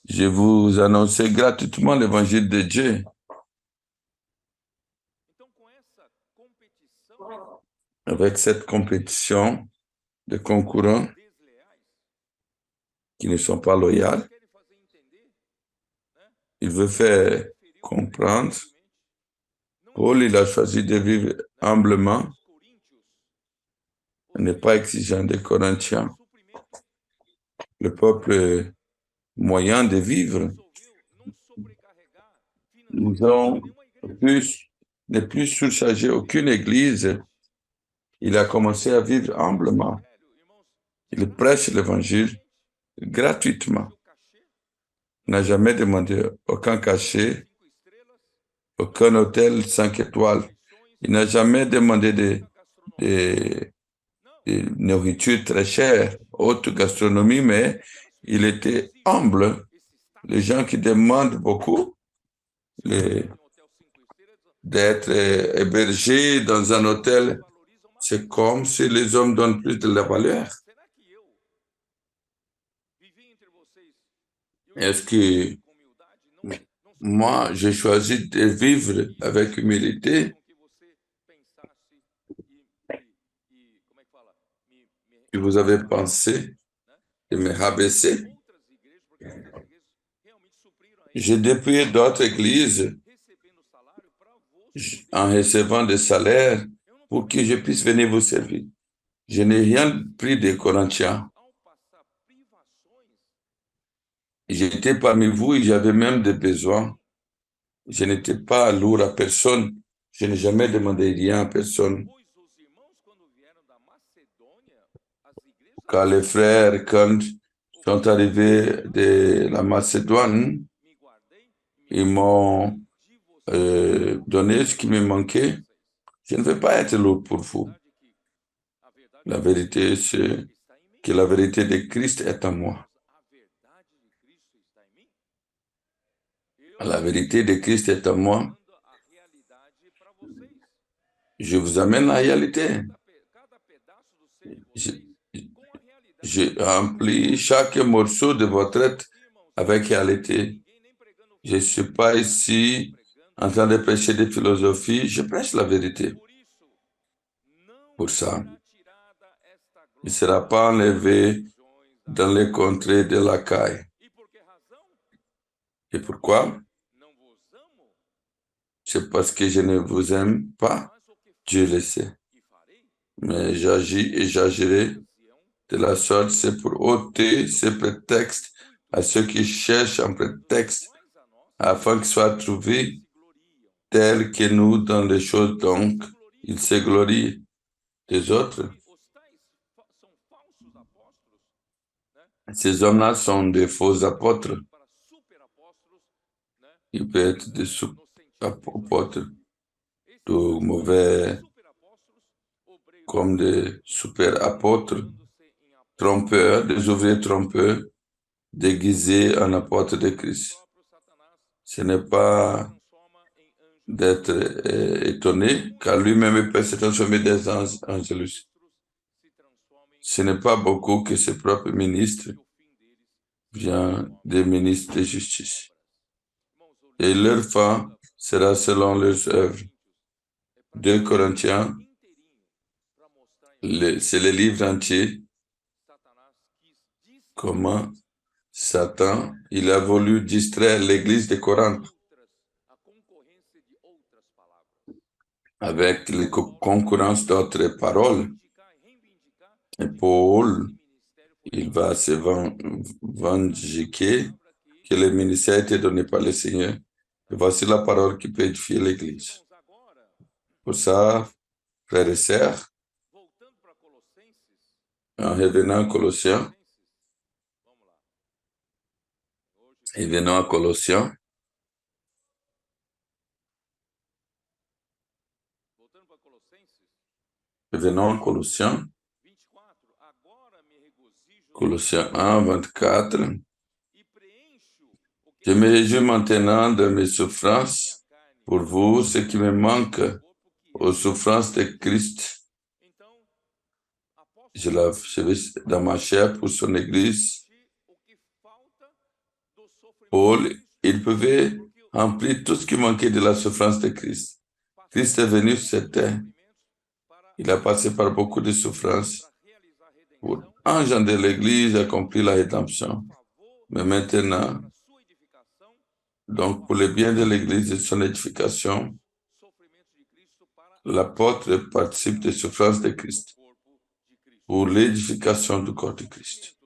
A: Je vous annonçais gratuitement l'évangile de Dieu. Avec cette compétition de concurrents qui ne sont pas loyaux, il veut faire comprendre. Paul, il a choisi de vivre humblement, n'est pas exigeant des Corinthiens. Le peuple moyen de vivre, nous avons ne plus surcharger aucune église. Il a commencé à vivre humblement. Il prêche l'évangile gratuitement. Il n'a jamais demandé aucun cachet, aucun hôtel 5 étoiles. Il n'a jamais demandé de nourriture très chère, haute gastronomie, mais il était humble. Les gens qui demandent beaucoup d'être hébergés dans un hôtel, c'est comme si les hommes donnent plus de la valeur. Est-ce que moi, j'ai choisi de vivre avec humilité et vous avez pensé de me rabaisser? J'ai dépouillé d'autres églises en recevant des salaires pour que je puisse venir vous servir. Je n'ai rien pris des Corinthiens. J'étais parmi vous et j'avais même des besoins. Je n'étais pas lourd à personne. Je n'ai jamais demandé rien à personne. Quand les frères, quand sont arrivés de la Macédoine, ils m'ont donné ce qui me manquait. Je ne veux pas être lourd pour vous. La vérité, c'est que la vérité de Christ est en moi. La vérité de Christ est en moi. Je vous amène la réalité. Je remplis chaque morceau de votre être avec réalité. Je ne suis pas ici en train de prêcher des philosophies, je prêche la vérité. Pour ça, il ne sera pas enlevé dans les contrées de la caille. Et pourquoi? C'est parce que je ne vous aime pas, Dieu le sait. Mais j'agis et j'agirai de la sorte, c'est pour ôter ces prétextes à ceux qui cherchent un prétexte afin qu'ils soient trouvés tels que nous dans les choses, donc ils se glorient des autres. Ces hommes-là sont des faux apôtres. Ils peuvent être des apôtres, de mauvais, comme des super apôtres, trompeurs, des ouvriers trompeurs, déguisés en apôtres de Christ. Ce n'est pas d'être étonné, car lui-même peut se transformer des anges angelus. Ce n'est pas beaucoup que ses propres ministres viennent des ministres de justice. Et leur fin sera selon leurs œuvres. 2 Corinthiens, c'est le livre entier. Comment Satan, il a voulu distraire l'église de Corinthe avec les concurrences d'autres paroles. Et Paul, il va se vendiquer que le ministère a été donné par le Seigneur. Et voici la parole qui peut édifier l'église. Pour ça, frères et sœurs, en revenant à Colossiens, revenons à Colossiens, revenons à Colossiens, Colossiens 1, 24. Je me réjouis maintenant de mes souffrances pour vous, ce qui me manque aux souffrances de Christ. Je vais dans ma chair pour son Église. Paul, il pouvait remplir tout ce qui manquait de la souffrance de Christ. Christ est venu sur cette terre. Il a passé par beaucoup de souffrances pour engendrer l'Église, accomplir la rédemption. Mais maintenant, donc pour le bien de l'Église et de son édification, l'apôtre participe des souffrances de Christ pour l'édification du corps de Christ.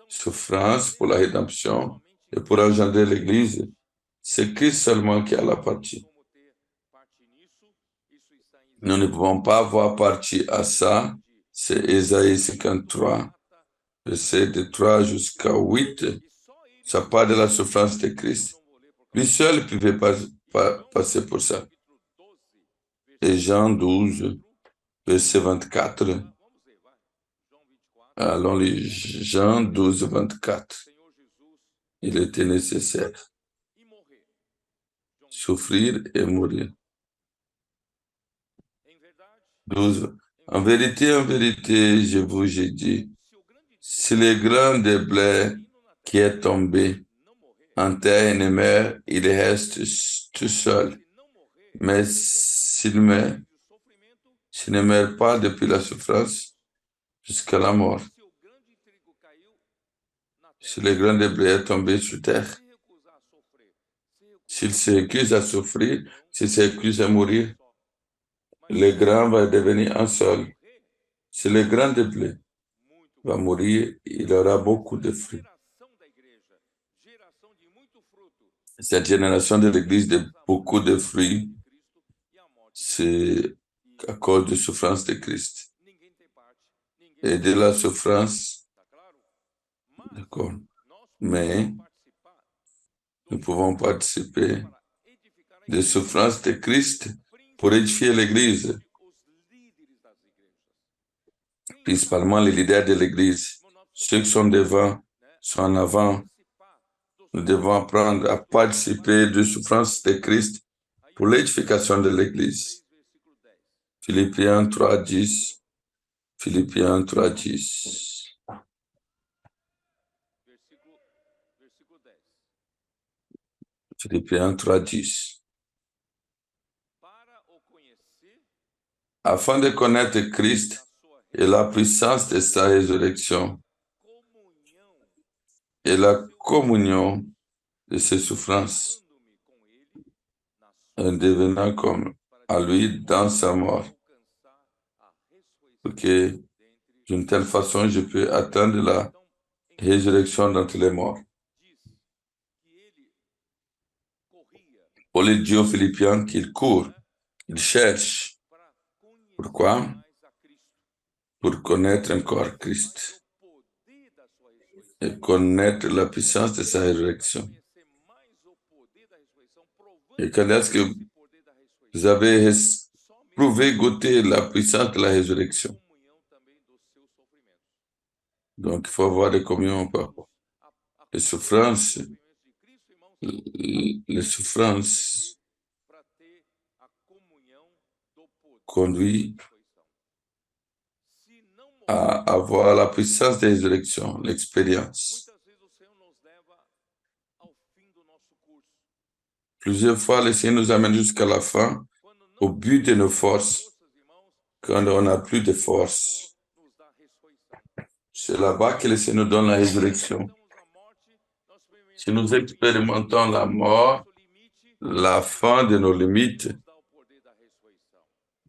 A: Souffrance pour la rédemption et pour engendrer l'Église, c'est Christ seulement qui a la partie. Nous ne pouvons pas avoir partie à ça. C'est Ésaïe 53, verset de 3 jusqu'à 8. Ça parle de la souffrance de Christ. Lui seul ne pouvait pas passer pour ça. Et Jean 12, verset 24. Allons lire Jean 12, 24. Il était nécessaire souffrir et mourir. 12. En vérité, je vous ai dit, si le grain de blé qui est tombé en terre et ne meurt, il reste tout seul. Mais s'il ne meurt pas depuis la souffrance jusqu'à la mort, si le grain de blé est tombé sur terre, s'il s'excuse à souffrir, s'il s'excuse à mourir, le grain va devenir un seul. Si le grain de blé va mourir, il aura beaucoup de fruits. Cette génération de l'Église de beaucoup de fruits, c'est à cause de la souffrance de Christ. Et de la souffrance, d'accord, mais nous pouvons participer des souffrances de Christ pour édifier l'Église, principalement les leaders de l'Église. Ceux qui sont devant, sont en avant. Nous devons apprendre à participer des souffrances de Christ pour l'édification de l'Église. Philippiens 3:10. Philippiens 3:10. Philippiens 3:10. Afin de connaître Christ et la puissance de sa résurrection et la communion de ses souffrances, en devenant comme à lui dans sa mort, pour que d'une telle façon je peux atteindre la résurrection d'entre les morts. Paul dit aux Philippiens qu'il court, il cherche. Pourquoi? Pour connaître encore Christ et connaître la puissance de sa résurrection. Et quand est-ce que vous avez prouvé, goûter la puissance de la résurrection? Donc, il faut avoir des communions par rapport. Les souffrances, les souffrances conduisent à avoir la puissance des résurrections, l'expérience. Plusieurs fois, le Seigneur nous amène jusqu'à la fin, au but de nos forces, quand on n'a plus de force. C'est là-bas que le Seigneur nous donne la résurrection. Si nous expérimentons la mort, la fin de nos limites,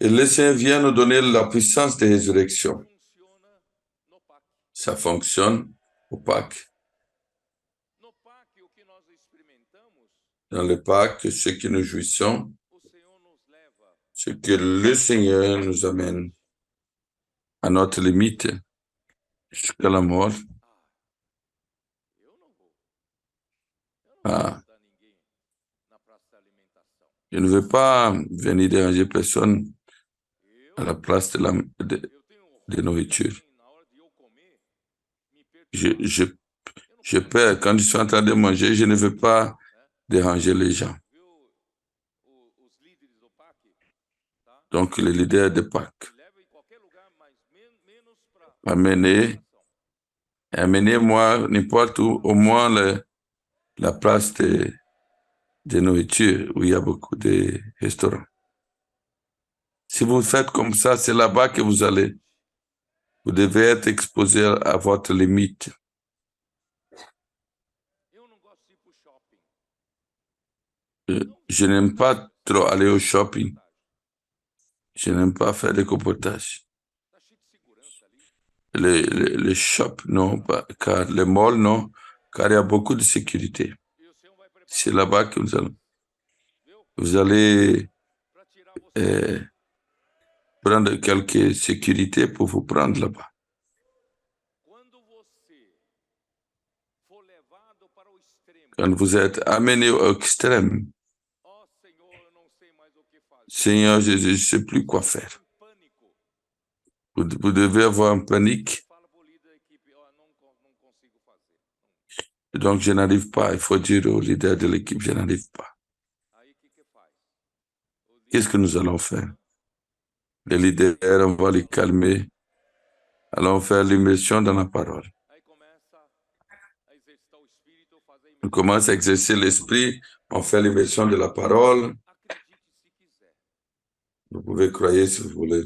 A: et le Seigneur vient nous donner la puissance de résurrection. Ça fonctionne au Pâques. Dans le Pâques, ce que nous jouissons, c'est que le Seigneur nous amène à notre limite, jusqu'à la mort. Ah, je ne veux pas venir déranger personne à la place de nourriture. Je perds, quand je suis en train de manger, je ne veux pas déranger les gens. Donc, le leader de Pâques, amenez-moi n'importe où, au moins la place de nourriture où il y a beaucoup de restaurants. Si vous faites comme ça, c'est là-bas que vous allez. Vous devez être exposé à votre limite. Je n'aime pas trop aller au shopping. Je n'aime pas faire des compotages. Les shops, non, car les malls, non, car il y a beaucoup de sécurité. C'est là-bas que vous allez prendre quelques sécurités pour vous prendre là-bas. Quand vous êtes amené au extrême, Seigneur Jésus, je ne sais plus quoi faire. Vous devez avoir un panique. Donc, je n'arrive pas. Il faut dire au leader de l'équipe, je n'arrive pas. Qu'est-ce que nous allons faire? Les leaders, on va les calmer. Allons faire l'immersion dans la parole. On commence à exercer l'esprit, on fait l'immersion de la parole. Vous pouvez croire si vous voulez.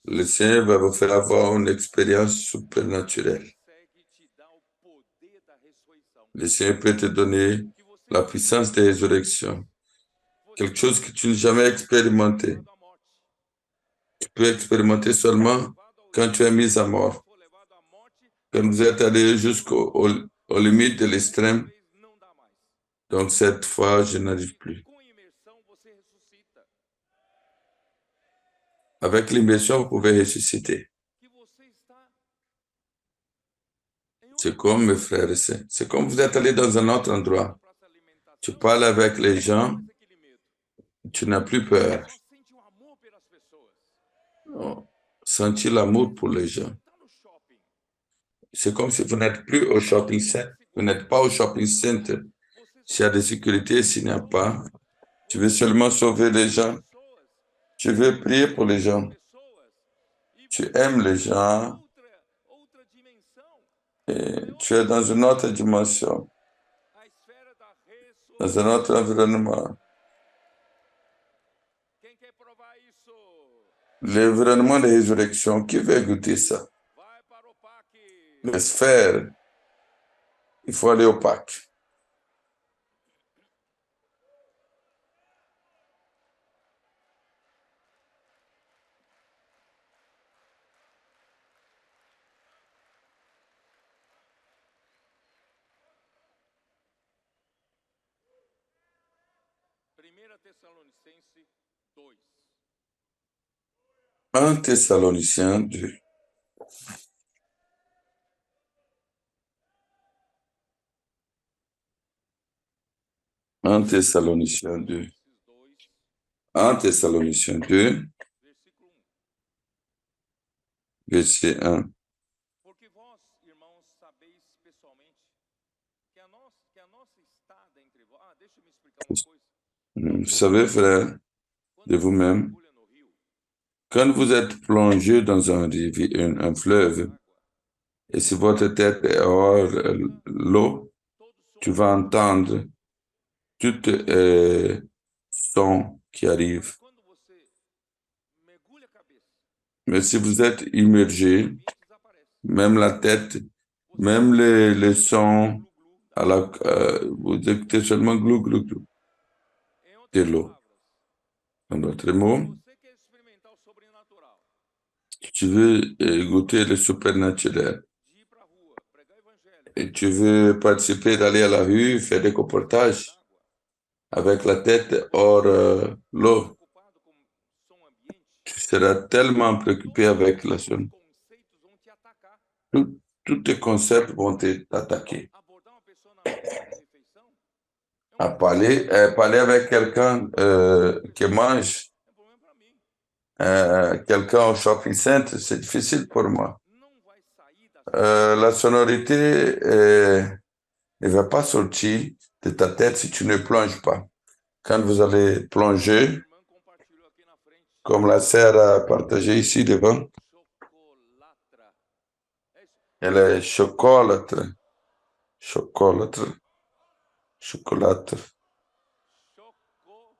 A: Le Seigneur va vous faire avoir une expérience supernaturelle. Le Seigneur peut te donner la puissance de résurrection. Quelque chose que tu n'as jamais expérimenté. Tu peux expérimenter seulement quand tu es mis à mort. Quand vous êtes allé jusqu'aux limites de l'extrême, donc cette fois, je n'arrive plus. Avec l'immersion, vous pouvez ressusciter. C'est comme mes frères et sœurs. C'est comme vous êtes allé dans un autre endroit. Tu parles avec les gens, tu n'as plus peur. Sentir l'amour pour les gens. C'est comme si vous n'êtes plus au shopping center. Vous n'êtes pas au shopping center. S'il y a des sécurités, s'il n'y a pas, tu veux seulement sauver les gens. Tu veux prier pour les gens. Tu aimes les gens. Et tu es dans une autre dimension, dans un autre environnement. L'environnement de résurrection, qui veut goûter ça? Les sphères, il faut aller au Pâques. Un Thessaloniciens 2. Un Thessaloniciens 2. Un Thessaloniciens 2. verset 1.
B: Porque vós, irmãos, sabeis pessoalmente que a nossa estada entre vós. Ah, deixa eu me explicar uma coisa.
A: Vous savez, frère,
B: Quando
A: de
B: você
A: vous-même,
B: mergulha no rio,
A: quand vous êtes plongé dans un fleuve,
B: água,
A: et si votre tête est hors l'eau,
B: todo som
A: tu vas entendre tout son qui arrive.
B: mas quando você mergulha a cabeça,
A: Mais si vous êtes immergé,
B: o ambiente desaparece.
A: même la tête,
B: Você
A: même les sons,
B: glu glu da água.
A: vous écoutez seulement glou, glou, glou
B: Em
A: de
B: outras
A: l'eau.
B: palavras,
A: En d'autres
B: se
A: mots,
B: você quer experimentar o sobrenatural,
A: si tu veux goûter le supernaturel
B: de ir para a rua, pregar o evangelho,
A: et tu veux participer d'aller à la rue, faire des
B: fora
A: reportages
B: d'água,
A: avec la tête hors l'eau,
B: preocupado com som ambiente,
A: tu seras tellement préoccupé avec la
B: todos os
A: zone.
B: conceitos vão te atacar.
A: Tous tes concepts vont t'attaquer.
B: Abordar uma pessoa na mesa de refeição é um problema,
A: Parler avec quelqu'un qui mange,
B: é um problema para mim.
A: quelqu'un au shopping center, c'est difficile pour moi.
B: Não vai sair da sua
A: La sonorité ne va pas sortir de ta tête si tu ne plonges pas. Quand vous allez plonger,
B: irmã compartilhou aqui na frente.
A: comme la sœur a partagé ici devant,
B: Chocolatra. É isso.
A: elle est chocolâtre, chocolâtre, chocolâtre.
B: Choco.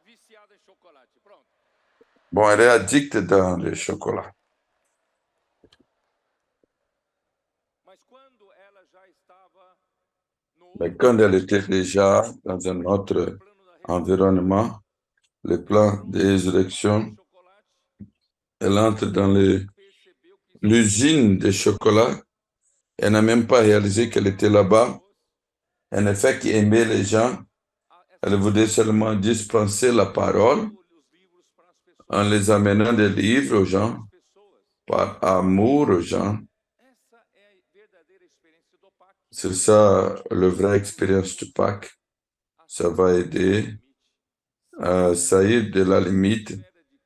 B: Viciada em chocolate. Pronto.
A: Bon, elle est addicte dans le chocolat.
B: Mas quando ela já estava no
A: Mais
B: outro
A: quand elle était déjà dans un autre
B: plano da
A: environnement, le plan de résurrection,
B: chocolate,
A: elle entre dans
B: percebeu que
A: l'usine de chocolat. Elle n'a même pas réalisé qu'elle était là-bas. En effet, qui aimait les gens. Elle voulait seulement dispenser la parole
B: os livros para as pessoas.
A: en les amenant des livres aux gens,
B: As pessoas.
A: par amour aux gens.
B: Essa é a verdadeira experiência do pacto.
A: C'est ça, la vraie expérience du Pâques. Ça va aider à saillir de la limite,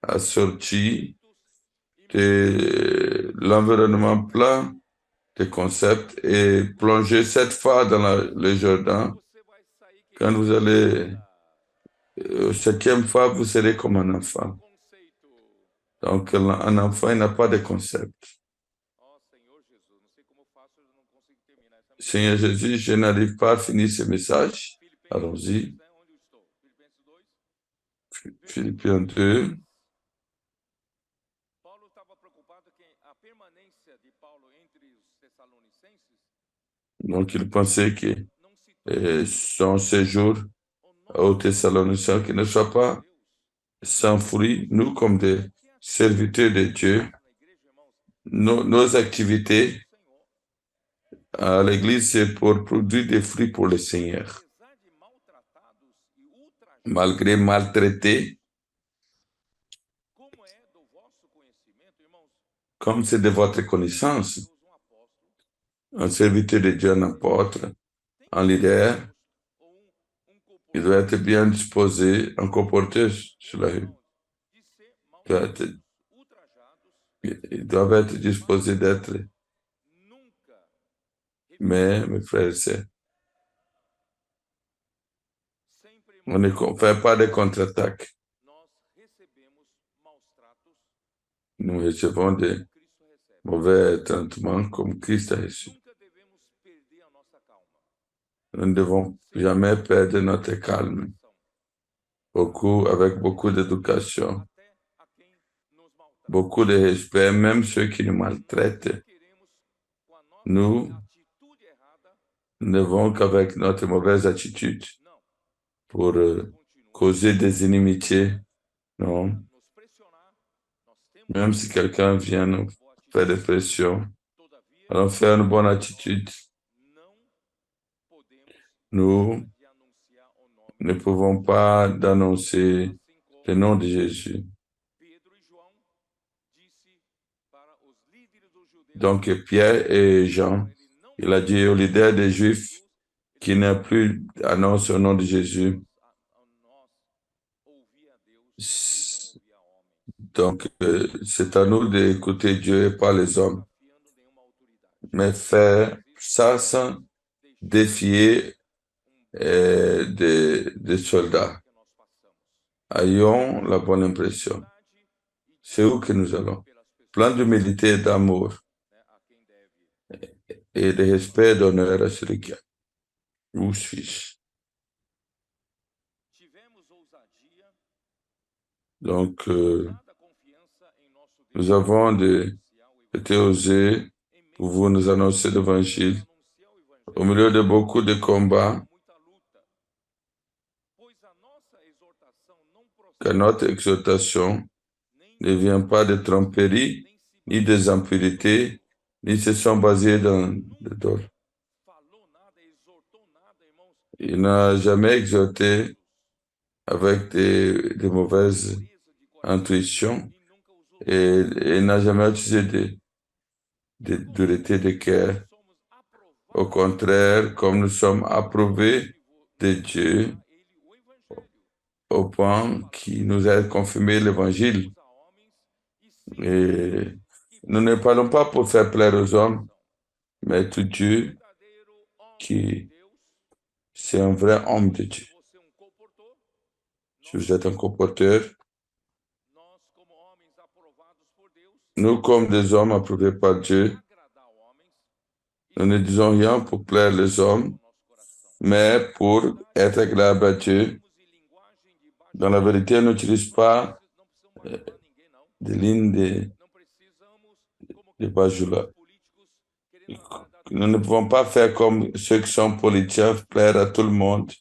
A: à sortir de l'environnement plein de concepts et plonger cette fois dans le Jourdain.
B: Você vai sair que
A: Quand vous allez septième fois, vous serez comme un enfant.
B: conceito.
A: Donc, un enfant, il n'a pas de concept.
B: Ó, Senhor Jesus, não sei como eu faço, eu não consigo terminar essa mensagem.
A: Seigneur Jésus, je n'arrive pas à finir ce message.
B: Filipenses 2,
A: Allons-y.
B: né? Onde eu estou? Filipenses 2.
A: Philippiens 2.
B: Paulo estava preocupado que a permanência de Paulo entre os tessalonicenses
A: Donc, il pensait que
B: não se torne
A: son séjour
B: o
A: aux
B: nosso
A: Thessaloniciens qui ne soit pas
B: Deus.
A: sans fruit, nous comme des serviteurs de Dieu,
B: Na igreja, irmãos,
A: nos activités
B: o Senhor,
A: à l'Église, c'est pour produire des fruits pour le Seigneur.
B: apesar de maltratados e ultrajados,
A: Malgré maltraités,
B: como é do vosso conhecimento, irmãos,
A: comme c'est de votre connaissance,
B: Deus, um apóstolo,
A: un serviteur de Dieu, un apôtre,
B: tem
A: un leader,
B: ou
A: il doit être bien disposé, un comporter sur la rue.
B: irmãos, de ser
A: Doit
B: maltratados,
A: être-
B: ultrajados,
A: Ils doivent être disposés d'être.
B: nunca,
A: Mais, mes frères et sœurs,
B: sempre,
A: on ne fait pas de contre-attaque.
B: nós recebemos maus tratos
A: Nous recevons des
B: como Cristo recebe.
A: mauvais traitements comme Christ a reçu.
B: Nunca devemos perder a nossa calma.
A: Nous ne devons jamais perdre notre calme. Avec beaucoup d'éducation,
B: Até a quem nos maltrata.
A: beaucoup de respect, même ceux qui nous maltraitent.
B: Não queremos, com a nossa
A: Nous
B: atitude errada,
A: ne vont qu'avec notre mauvaise attitude
B: não,
A: pour
B: continuar
A: causer des inimitiés. Non,
B: nos pressionar. Nós temos
A: même si quelqu'un vient nous
B: boa atitude.
A: faire des pressions,
B: Todavia,
A: allons faire une bonne attitude.
B: não podemos
A: Nous
B: de anunciar o nome.
A: ne pouvons pas annoncer
B: Assim como
A: le nom de Jésus.
B: Pedro e João disse para os líderes dos judeus,
A: Donc Pierre et Jean,
B: ele não
A: il a dit aux leaders des Juifs qui n'a plus annonce au nom de Jésus.
B: nós ouvia a Deus e não ouvia a homem.
A: Donc, c'est à nous d'écouter Dieu et pas les hommes,
B: desafiando nenhuma autoridade.
A: mais faire ça sans
B: Deixando
A: défier des
B: pelo
A: soldats.
B: que nós passamos.
A: Ayons la bonne impression.
B: Humildade e
A: C'est où que nous allons?
B: pelas
A: Plein
B: pessoas,
A: d'humilité et d'amour
B: né, a quem deve.
A: et de respect et d'honneur à celui qui a. Où suis-je?
B: Tivemos ousadia
A: Donc,
B: dada a confiança em nosso
A: nous
B: Deus
A: avons
B: anunciar o
A: été
B: evangelho
A: osés
B: em
A: pour
B: meio
A: vous nous annoncer l'évangile
B: anunciar o
A: au
B: evangelho
A: milieu de beaucoup de combats,
B: muita luta, pois a nossa exortação não
A: car
B: procede
A: notre exhortation
B: nem
A: ne vient pas de tromperie,
B: nem se
A: ni des impurités, ni se sont basés dans le
B: nunca
A: dol.
B: falou nada, exortou nada, irmãos,
A: Il n'a jamais exhorté
B: filhos,
A: avec des mauvaises
B: pureza de coração
A: intuitions
B: e nunca usou
A: et
B: palavras
A: il n'a jamais utilisé de
B: como
A: dureté de cœur.
B: somos
A: Au
B: aprovados
A: contraire, comme nous sommes approuvés
B: de
A: de Dieu
B: a ele o evangelho.
A: au point qu'il nous a confirmé l'évangile.
B: A homens e sim
A: Et
B: que
A: nous ne parlons pas pour faire plaire aux hommes, mais tout Dieu
B: verdadeiro homem de
A: qui,
B: Deus,
A: c'est un vrai homme de Dieu.
B: se você comportou,
A: Si vous êtes un comporteur,
B: nós como homens aprovados por Deus,
A: nous comme des hommes approuvés par Dieu,
B: agradar homens
A: nous ne disons rien pour plaire les hommes,
B: no nosso coração.
A: mais pour être agréable à Dieu.
B: Temos em linguagem de baixo
A: Dans la vérité, on n'utilise pas
B: não precisamos bajular ninguém não.
A: des lignes
B: Não precisamos como
A: de
B: que
A: bajula.
B: políticos querendo agradar
A: Nous ne pouvons pas faire comme ceux qui sont politiciens, plaire à tout le monde.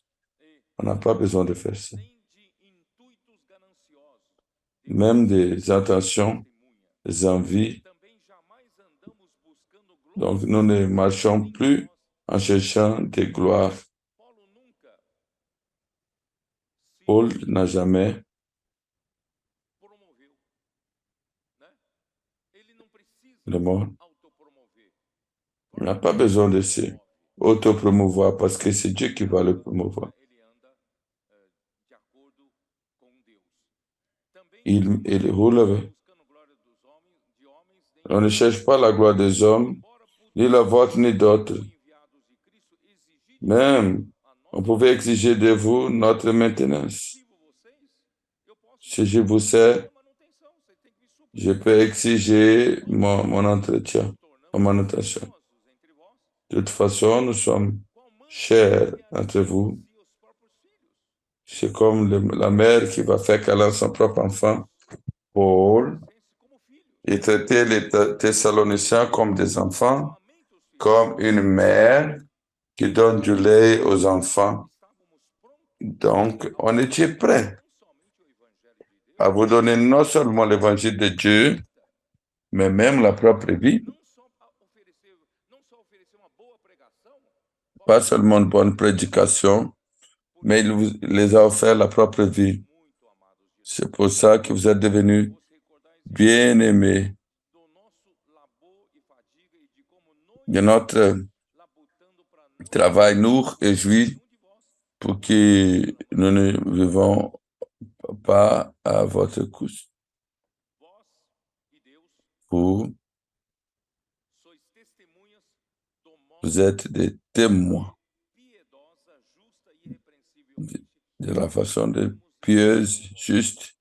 B: e
A: On n'a pas besoin de faire ça.
B: nem de intuitos gananciosos.
A: Même des intentions,
B: Testemunha.
A: des envies.
B: Também jamais andamos buscando
A: Donc,
B: glória.
A: nous ne marchons plus en cherchant des gloires.
B: Paulo nunca se
A: Paul n'a jamais,
B: promoveu, né? Ele não precisa
A: le monde,
B: autopromover.
A: n'a pas besoin de se autopromouvoir parce que c'est Dieu qui va le promouvoir.
B: Ele anda de acordo com Deus. Também
A: Il roule avec.
B: buscando glória dos homens, de homens,
A: On ne cherche pas la gloire des hommes,
B: embora
A: ni la vôtre, ni d'autres.
B: enviados de Cristo exigir
A: Même,
B: a
A: on
B: nós
A: pouvait exiger de vous notre maintenance.
B: sirvo vocês, eu posso
A: Si je vous sers,
B: manutenção, você tem que me suprir.
A: je peux exiger mon entretien, ma manutention.
B: Famosos entre vós,
A: De toute façon, nous sommes
B: qual mãe
A: chers entre vous.
B: e os próprios filhos.
A: C'est comme la mère qui va faire câlin à son propre enfant, Paul,
B: Como filhos,
A: et traiter les Thessaloniciens comme des enfants,
B: amamenta os filhos.
A: comme une mère qui donne du lait aux enfants.
B: Estávamos prontos
A: Donc, on était prêt
B: não somente o evangelho de Deus,
A: à vous donner non seulement l'évangile de Dieu, mais même la propre vie,
B: não só oferecer uma boa pregação,
A: pas seulement une bonne prédication, mais il vous les a offert la propre vie.
B: muito amados de
A: C'est pour ça que vous êtes devenus
B: Deus. Recordais
A: bien-aimés
B: do nosso labor e fadiga e de como
A: de
B: nós
A: notre
B: labutando para não
A: travail nous réjouit
B: de vós,
A: pour que nous ne vivons pas à votre cause.
B: vós e Deus
A: Vous,
B: sois testemunhas do modo
A: vous êtes des témoins
B: piedosa, justa e irrepreensívelmente
A: de la façon de pieuse, juste,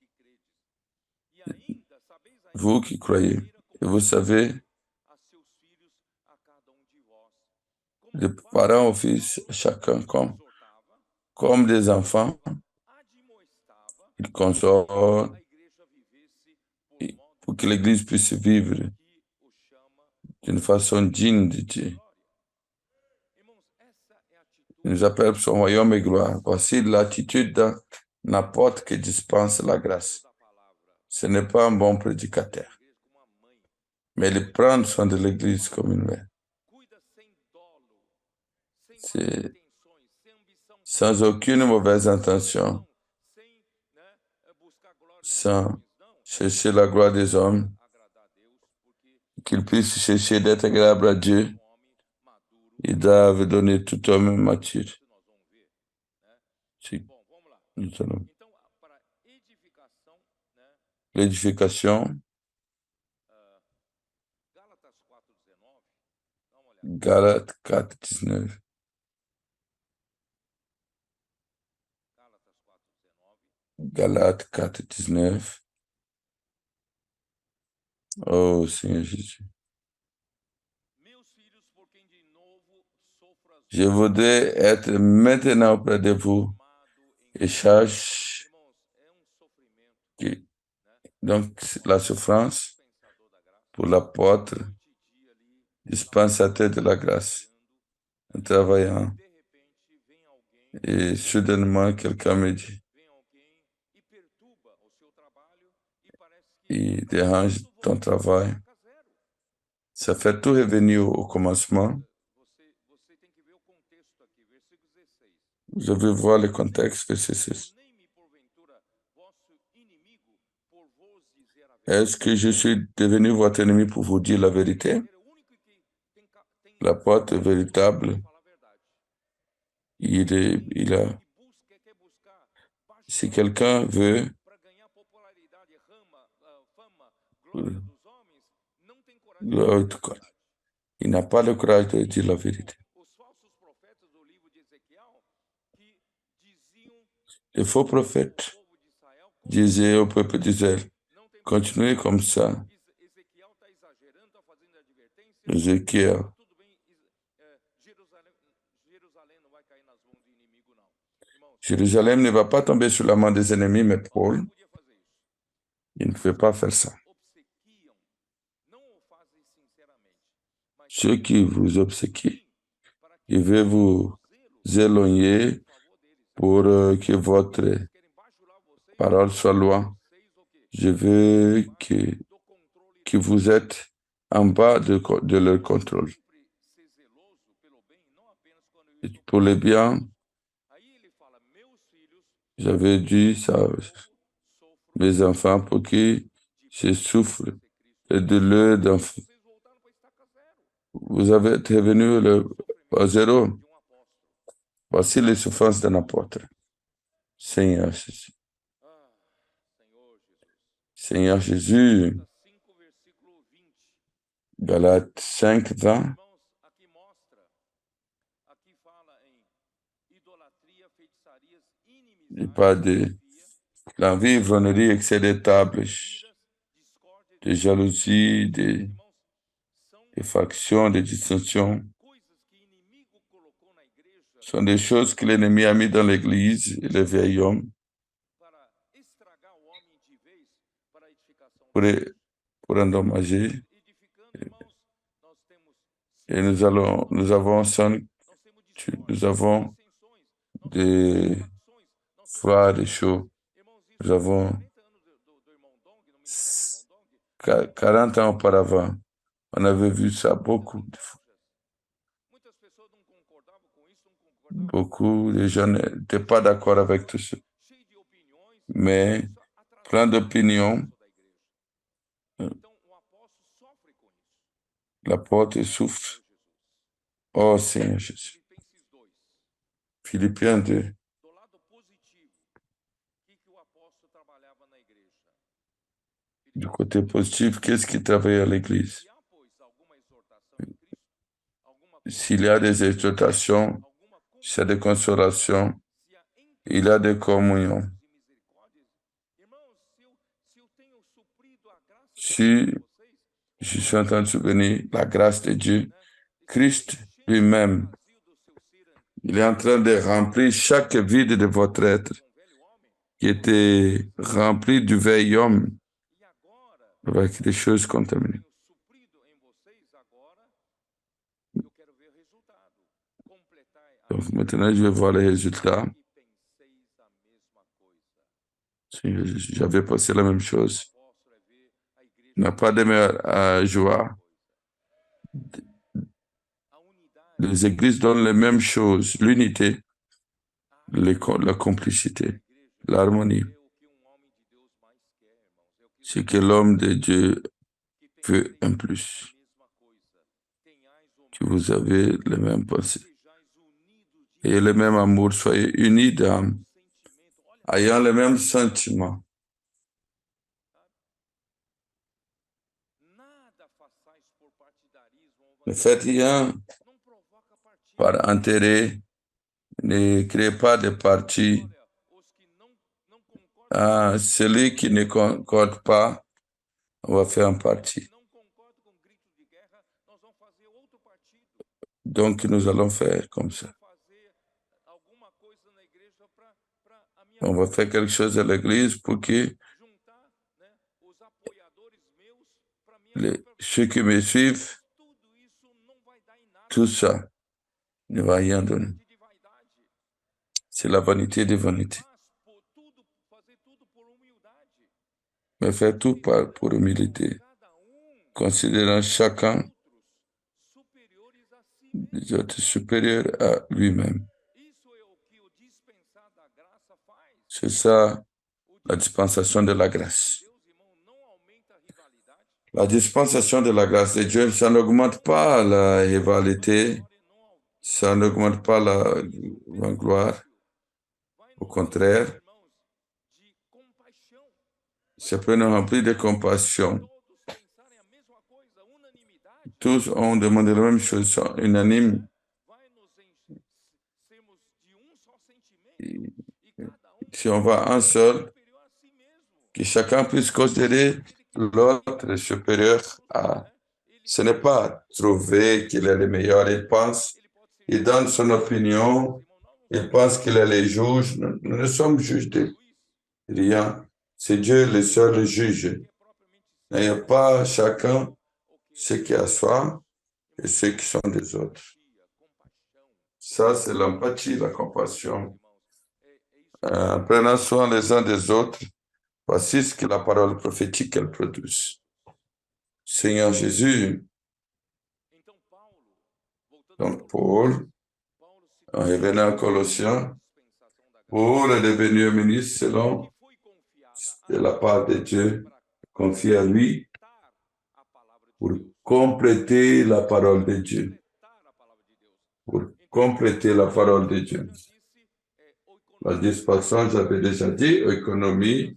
B: e ainda sabeis
A: vous qui croyez. Et vous savez,
B: a seus filhos a cada de vós
A: de parents au fils, chacun comme des enfants,
B: admoestava
A: il consort
B: a igreja vivesse por modo
A: pour que l'Église puisse vivre
B: que o chama
A: d'une façon digne de Dieu.
B: glória. Irmãos, essa é a atitude
A: Il nous appelle pour son royaume et gloire. Voici l'attitude d'un apôtre qui dispense la grâce.
B: da palavra.
A: Ce n'est pas un bon prédicateur,
B: A igreja como uma mãe,
A: mais il prend soin de l'Église comme une mère.
B: cuida sem dolo, sem
A: C'est
B: más intenções, sem ambição,
A: sans aucune mauvaise intention,
B: sem buscar glória dos
A: sans
B: homens, não,
A: chercher la gloire des hommes,
B: agradar a Deus, porque
A: qu'ils puissent chercher d'être agréable à Dieu.
B: um homem maduro,
A: Ils doivent donner tout homme mature.
B: nós vamos ver, né?
A: C'est-
B: Bom, vamos lá.
A: nous allons-
B: Então, para edificação, né,
A: l'édification,
B: Gálatas 4:19. Dá uma olhada.
A: Galates 4, 19.
B: Gálatas 4:19.
A: Galates 4, 19. Oh, Seigneur Jésus.
B: Meus filhos, por quem de novo sofro as
A: Je voudrais être maintenant auprès de vous
B: formado em
A: et cherche
B: Irmãos, é um sofrimento,
A: que-
B: né?
A: donc la souffrance
B: Dispensador da graça.
A: pour l'apôtre,
B: Noite e dia ali,
A: dispensateur de la grâce, en travaillant.
B: de repente vem alguém,
A: Et soudainement, quelqu'un me dit,
B: vem alguém e perturba o seu trabalho e parece que
A: il
B: para
A: dérange
B: tudo
A: ton
B: voltar
A: travail.
B: a estaca zero.
A: Ça fait tout revenir au commencement.
B: Você tem que ver o contexto aqui, versículo 16.
A: Je veux voir le contexte, verset 6.
B: Tornei-me porventura vosso inimigo por vos dizer a verdade.
A: Est-ce que je suis devenu votre ennemi pour vous dire la vérité?
B: Ele é o único que tem
A: L'apôtre véritable,
B: falar a verdade.
A: il a,
B: Quer buscar
A: si quelqu'un veut
B: para ganhar popularidade, fama, glória dos homens, não tem coragem de
A: le-
B: dizer a verdade.
A: il n'a pas le courage de dire la vérité.
B: Os falsos profetas do livro de Ezequiel que diziam
A: Les faux prophètes
B: ao povo de Israel,
A: disaient au peuple d'Israël,
B: não tem
A: continuez comme ça.
B: Ezequiel está exagerando, está fazendo advertência.
A: Ézéchiel,
B: Tudo bem, Jerusalém não vai cair nas mãos do inimigo, não. Irmãos,
A: Jérusalem ne va pas tomber sous la main des ennemis, mais Paul,
B: não podia fazer isso.
A: il ne peut pas faire ça.
B: Obsequiam, não o fazem sinceramente, mas
A: Ceux qui vous obséquient,
B: para que
A: ils veulent vous éloigner
B: em favor deles.
A: pour que votre
B: Querem bajular vocês,
A: parole soit loin.
B: vocês o quê?
A: Je veux
B: Do controle
A: que vous êtes en bas de leur contrôle.
B: sempre ser zeloso pelo bem, não apenas quando eu
A: Et
B: estou
A: pour le bien,
B: Aí ele fala, meus filhos,
A: j'avais dit ça,
B: sofro
A: mes enfants, pour qui je souffre
B: ser Cristo.
A: le douleur d'enfant.
B: Vocês voltaram para estaca zero.
A: Vous avez été revenu à zéro.
B: De apóstolo.
A: Voici les souffrances d'un apôtre. Seigneur Jésus.
B: Ah,
A: Seigneur
B: Senhor Jesus.
A: Jésus,
B: Gálatas 5, versículo 20.
A: Galates 5, 20.
B: Irmãos, aqui mostra, aqui fala em idolatria, feitiçarias,
A: Il parle de
B: inimizade,
A: l'envie, ivronerie, excès de tables,
B: discórdia,
A: de jalousie, de
B: irmãos, são
A: factions, de dissensions.
B: coisas que o inimigo colocou na igreja
A: Ce sont des choses que l'ennemi a mis dans l'Église, et le vieil homme,
B: para estragar o homem de vez para a edificação
A: pour,
B: da igreja.
A: pour endommager.
B: Edificando, irmãos, nós temos
A: Et nous avons nous avons des froids, des chauds. Nous avons 40 ans auparavant. On avait vu ça beaucoup de fois. Beaucoup de gens n'étaient pas d'accord avec tout ça. Mais plein d'opinions, l'apôtre souffre. Oh Seigneur Jésus. Philippiens 2. Du côté positif, qu'est-ce qui travaille à l'Église? S'il y a des exhortations, s'il y a des consolations, il y a des communions. Si je suis en train de souvenir la grâce de Dieu, Christ lui-même, il est en train de remplir chaque vide de votre être qui était rempli du vieil homme avec des choses contaminées. Donc maintenant, je vais voir les résultats. J'avais pensé la même chose. Il n'y a pas de meilleure joie. Les églises donnent les mêmes choses, l'unité, la complicité, l'harmonie. Ce que l'homme de Dieu veut en plus. Que vous avez les mêmes pensées. Ayez le même amour, soyez unis d'âme, ayant les mêmes sentiments. Ne faites rien
B: não provoca partido.
A: par intérêt, ne créez pas de parti.
B: Olha, os que não concordam
A: Ah, celui qui ne concorde pas, on va faire un parti.
B: não concordam com gritos de guerra, nós vamos fazer outro partido.
A: Donc, nous allons faire comme
B: Nós
A: ça.
B: vamos fazer alguma coisa na igreja para a minha
A: On va faire quelque chose à l'église pour que
B: juntar, né, os apoiadores meus para minha
A: ceux qui me suivent,
B: tudo isso não vai dar em nada.
A: tout ça ne va rien donner.
B: De vaidade.
A: C'est la vanité des vanités.
B: Fazer tudo por humildade.
A: Mais faire tout pour humilité,
B: Cada
A: considérant chacun
B: superiores a si
A: des autres supérieurs à lui-même.
B: Isso é o que o dispensar da graça faz.
A: C'est ça, la dispensation de la grâce.
B: Deus, irmão, não aumenta a rivalidade.
A: La dispensation de la grâce de Dieu, ça n'augmente pas la rivalité, ça n'augmente pas la gloire. Au contraire,
B: Irmãos, de compaixão.
A: ça peut nous remplir de compassion.
B: Todos pensarem a mesma coisa, unanimidade.
A: Tous ont demandé la même chose, sont unanimes.
B: Vai nos sermos de só sentimento e cada
A: Si on va un seul,
B: superior a si mesmo.
A: que chacun puisse considérer l'autre supérieur à. Ce n'est pas trouver qu'il est le meilleur, il pense, il donne son opinion, il pense qu'il est le juge. Nous ne sommes juges de rien. C'est Dieu le seul juge. N'ayez pas chacun ce qui est à soi et ceux qui sont des autres. Ça, c'est l'empathie, la compassion. Prenant soin les uns des autres, voici ce que la parole prophétique elle produit. Seigneur Jésus, donc Paul, en revenant à Colossiens, Paul est devenu ministre selon de la part de Dieu, confié à lui pour compléter la parole de Dieu. Pour compléter la parole de Dieu. La dispensation, j'avais déjà dit, économie,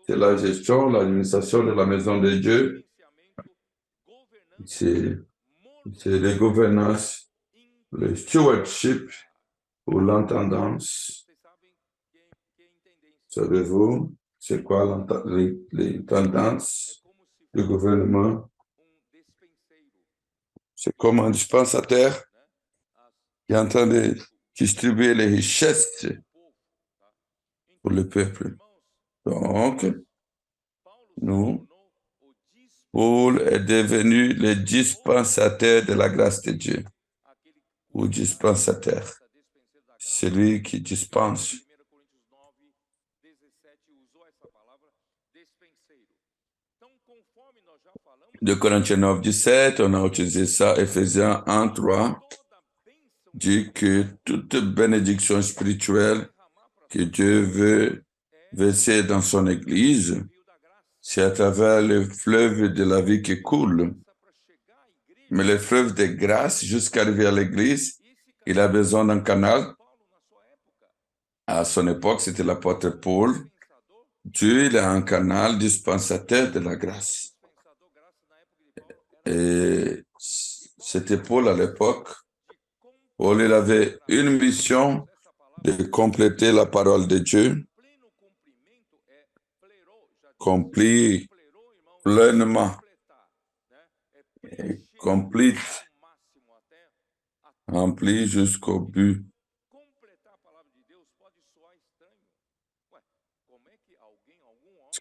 A: c'est la gestion, l'administration de la maison de Dieu. C'est la gouvernance, le stewardship ou l'intendance. Savez-vous, c'est quoi l'intendance du gouvernement? C'est comme un dispensateur qui est en train de distribuer les richesses pour le peuple. Donc, nous, Paul est devenu le dispensateur de la grâce de Dieu, ou dispensateur, celui qui dispense. De Corinthiens 9, 17, on a utilisé ça, Ephésiens 1, 3, dit que toute bénédiction spirituelle que Dieu veut verser dans son Église, c'est à travers le fleuve de la vie qui coule. Mais le fleuve de grâce, jusqu'à arriver à l'Église, il a besoin d'un canal. À son époque, c'était l'apôtre Paul. Dieu, il a un canal dispensateur de la grâce. Et c'était Paul à l'époque. Paul, il avait une mission de compléter la parole de Dieu, accomplir pleinement, complète, remplir jusqu'au but.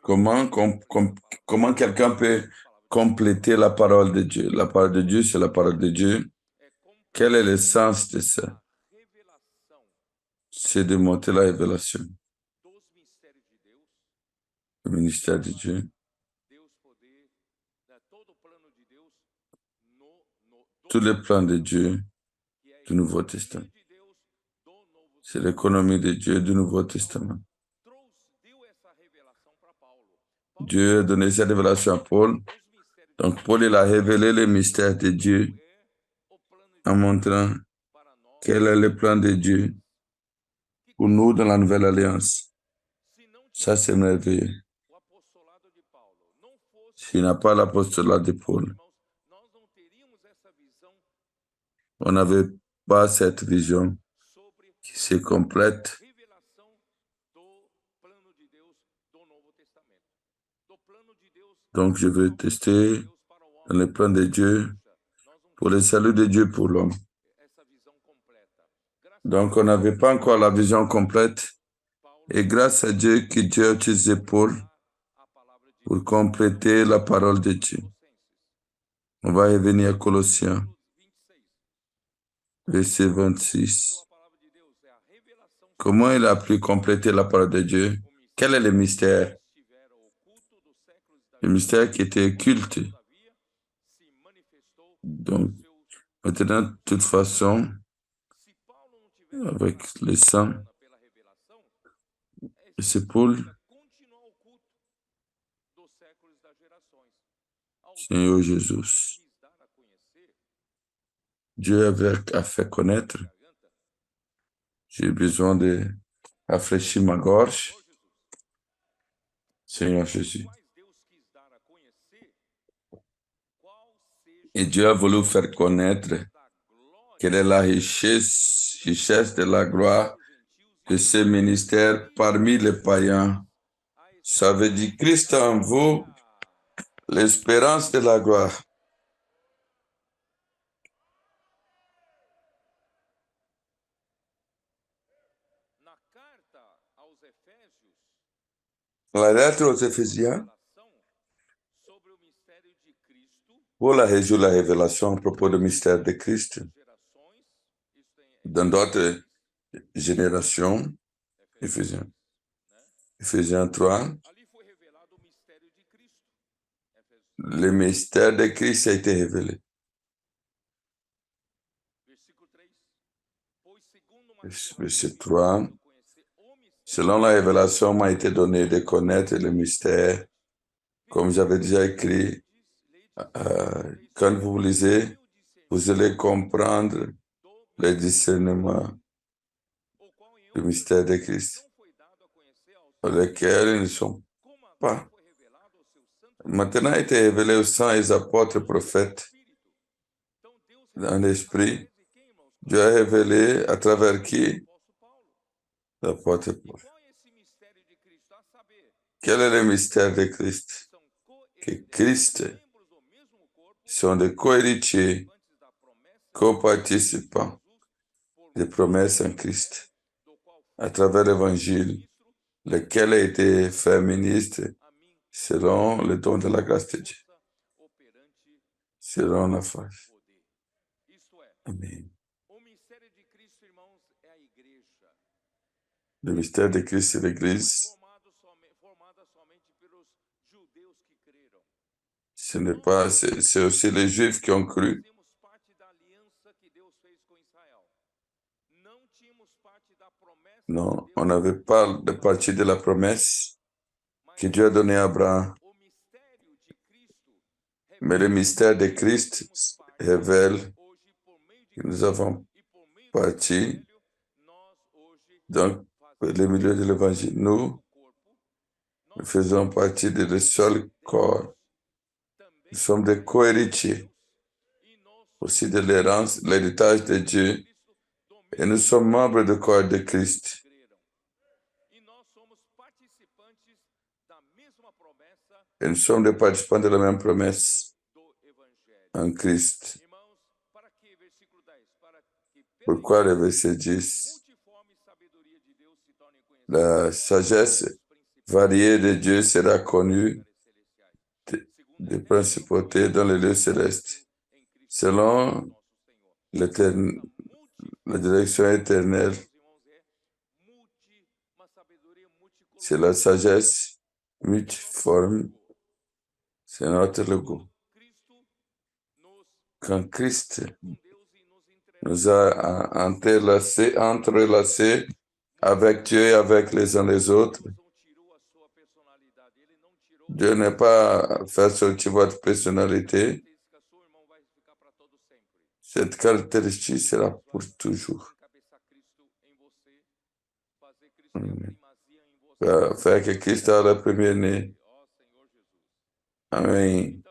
A: Comment quelqu'un peut compléter la parole de Dieu? La parole de Dieu, c'est la parole de Dieu. Quel est le sens de ça? C'est de monter la révélation. Le ministère de Dieu. Tous les plans de Dieu du Nouveau Testament. C'est l'économie de Dieu du Nouveau Testament. Dieu a donné cette révélation à Paul. Donc, Paul, il a révélé le mystère de Dieu en montrant quel est le plan de Dieu pour nous dans la Nouvelle Alliance. Ça, c'est merveilleux. S'il n'y a pas l'apostolat de Paul, On n'avait pas cette vision qui se complète. Donc, je veux tester dans le plan de Dieu pour le salut de Dieu pour l'homme. Donc, on n'avait pas encore la vision complète. Et grâce à Dieu que Dieu a utilisé Paul pour compléter la parole de Dieu. On va revenir à Colossiens, verset 26. Comment il a pu compléter la parole de Dieu? Quel est le mystère? Le mystère qui était occulte. Donc, maintenant, de toute façon, avec le sang, c'est Paul, Seigneur Jésus. Dieu a fait connaître. J'ai besoin de rafraîchir ma gorge. Seigneur Jésus. Et Dieu a voulu faire connaître quelle est la richesse de la gloire de ce ministère parmi les païens. Ça veut dire Christ en vous, l'espérance de la gloire. La lettre aux Éphésiens, pour la révélation à propos du mystère de Christ, dans d'autres générations, Éphésiens 3, le mystère de Christ a été révélé. Verset 3, selon la révélation m'a été donné de connaître le mystère, comme j'avais déjà écrit, quand vous lisez, vous allez comprendre le discernement du mystère de Christ, lequel ils ne sont pas. Maintenant a été révélé aux saints et aux apôtres prophètes dans l'esprit. Dieu a révélé à travers qui? L'apôtre Paul. Quel est le mystère de Christ? Que Christ sont des co-héritiers, co-participants des promesses en Christ à travers l'Évangile, lequel a été fait ministre selon le don de la grâce de Dieu, selon la foi. Amen. Le mystère de Christ, c'est l'Église. Ce n'est pas, c'est aussi les Juifs qui ont cru. Non, on n'avait pas de partie de la promesse que Dieu a donnée à Abraham. Mais le mystère de Christ révèle que nous avons partie. Donc, le milieu de l'Évangile, nous faisons partie de le seul corps. Nous sommes des co-héritiers aussi de l'héritage de Dieu. Et nous sommes membres du corps de Christ. Et nous sommes des participants de la même promesse en Christ. Pourquoi le verset 10? La sagesse variée de Dieu sera connue des principautés dans les lieux célestes, selon la direction éternelle. C'est la sagesse multiforme. C'est notre logo. Quand Christ nous a entrelacés avec Dieu et avec les uns les autres, Dieu n'a pas fait sortir votre personnalité. Cette caractéristique sera pour toujours. Faire que Christ a le premier-né. Amém.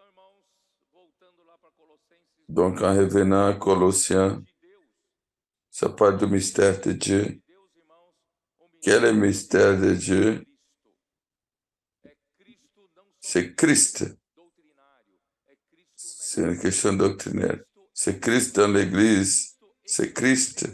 A: Donc, en revenant à Colossiens,
B: de Deus.
A: ça parle du mystère de Dieu.
B: De Deus, irmãos, o
A: Quel est le
B: mistério
A: mystère de Dieu?
B: Cristo. É Cristo não
A: C'est
B: somente
A: Christ.
B: doutrinário, é Cristo na
A: C'est une question
B: igreja.
A: doctrinaire.
B: Cristo
A: C'est
B: em
A: Christ
B: nós.
A: dans l'Église.
B: Cristo em
A: C'est
B: você.
A: Christ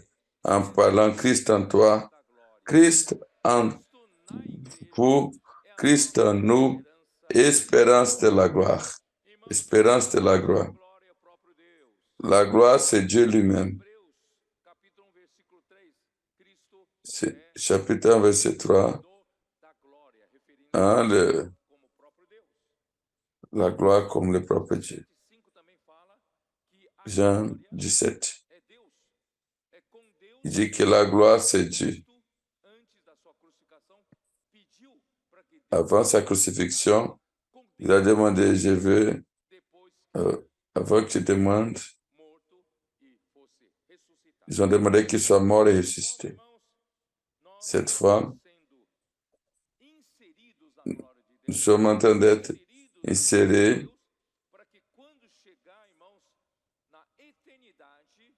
A: en parlant, Christ en toi,
B: Da glória.
A: Christ en
B: Cristo na igreja
A: vous,
B: é a
A: Christ
B: nossa
A: en nous,
B: esperança.
A: espérance de la gloire.
B: Irmãos,
A: Espérance de la gloire.
B: glória ao próprio Deus.
A: La gloire, c'est Dieu lui-même.
B: Hebreus, capítulo 1, versículo 3. Cristo
A: C'est
B: é
A: chapitre 1, verset 3.
B: da glória, referindo
A: Hein,
B: como o próprio Deus.
A: la gloire comme le propre Dieu.
B: 5 também fala que a
A: Jean
B: glória
A: 17.
B: é Deus. É com Deus.
A: Il dit que la gloire, c'est Dieu.
B: Cristo, antes da sua crucificação, pediu para que Deus
A: Avant sa crucifixion,
B: com
A: il a
B: Deus,
A: demandé, je veux,
B: depois
A: avant que tu demandes,
B: morto e fosse ressuscitado.
A: ils ont demandé qu'il soit mort et ressuscité.
B: Irmãos, nós
A: Cette fois,
B: sendo inseridos na glória de
A: nous
B: Deus,
A: sommes en train d'être
B: inseridos na
A: insérés
B: Deus, para que quando chegar, irmãos, na eternidade,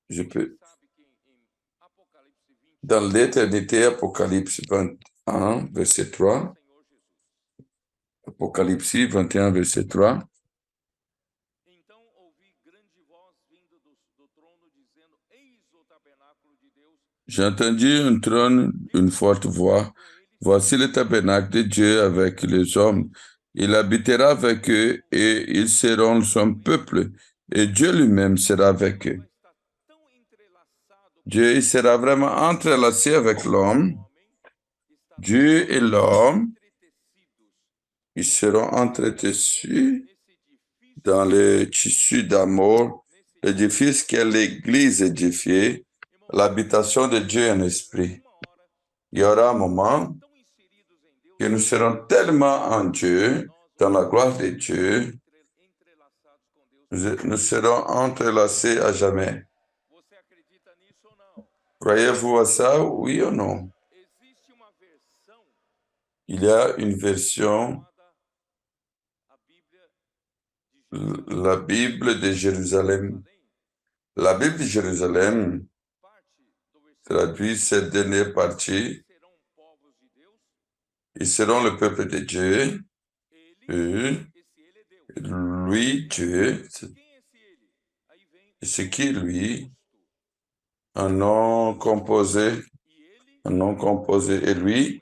A: je peux,
B: sabe que em Apocalipse 20,
A: dans l'éternité, Apocalypse 21, verset 3,
B: Senhor Jesus.
A: Apocalypse 21, verset 3,
B: Então ouvi grande voz vindo do trono dizendo: Eis o tabernáculo de Deus
A: j'ai entendu un trône, une forte voix.
B: com eles,
A: Voici le tabernacle de Dieu avec les hommes. Il habitera avec eux et ils seront son peuple. Et Dieu lui-même sera avec eux.
B: vai estar tão entrelaçado
A: Dieu il sera vraiment entrelacé avec l'homme.
B: homem, está
A: Dieu et l'homme,
B: entretecidos
A: ils seront entretessus
B: nesse edifício,
A: dans le tissu d'amour,
B: nesse
A: l'édifice qu'est l'Église édifiée,
B: irmão,
A: l'habitation de Dieu en esprit.
B: uma hora
A: Il y aura un moment
B: tão inseridos em Deus,
A: que nous serons tellement en Dieu, dans la gloire de Dieu,
B: entrelaçados com Deus.
A: nous serons entrelacés à jamais.
B: Você acredita nisso ou não?
A: Croyez-vous à ça, oui ou non?
B: Existe uma versão
A: Il y a une version,
B: chamada a Bíblia de
A: la Bible de Jérusalem. La Bible de Jérusalem
B: parte do versículo
A: traduit cette dernière partie.
B: serão povos de Deus.
A: Ils seront le peuple de Dieu.
B: Ele,
A: Et
B: esse ele é Deus.
A: lui, Dieu,
B: Quem é esse ele? Aí vem
A: et ce qui est lui,
B: Cristo.
A: un nom composé,
B: E ele
A: un nom composé. Et
B: com
A: lui,
B: eles,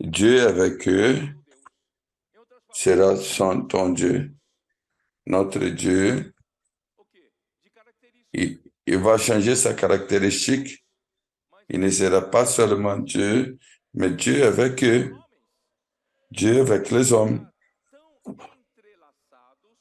A: Dieu avec eux,
B: seu Deus. Em outras
A: sera
B: palavras,
A: ton Dieu, notre Dieu.
B: o quê? De características.
A: Il va changer sa caractéristique.
B: Mas
A: Il ne sera pas seulement Dieu, mais Dieu avec eux,
B: homens
A: Dieu avec les hommes.
B: tão entrelaçados,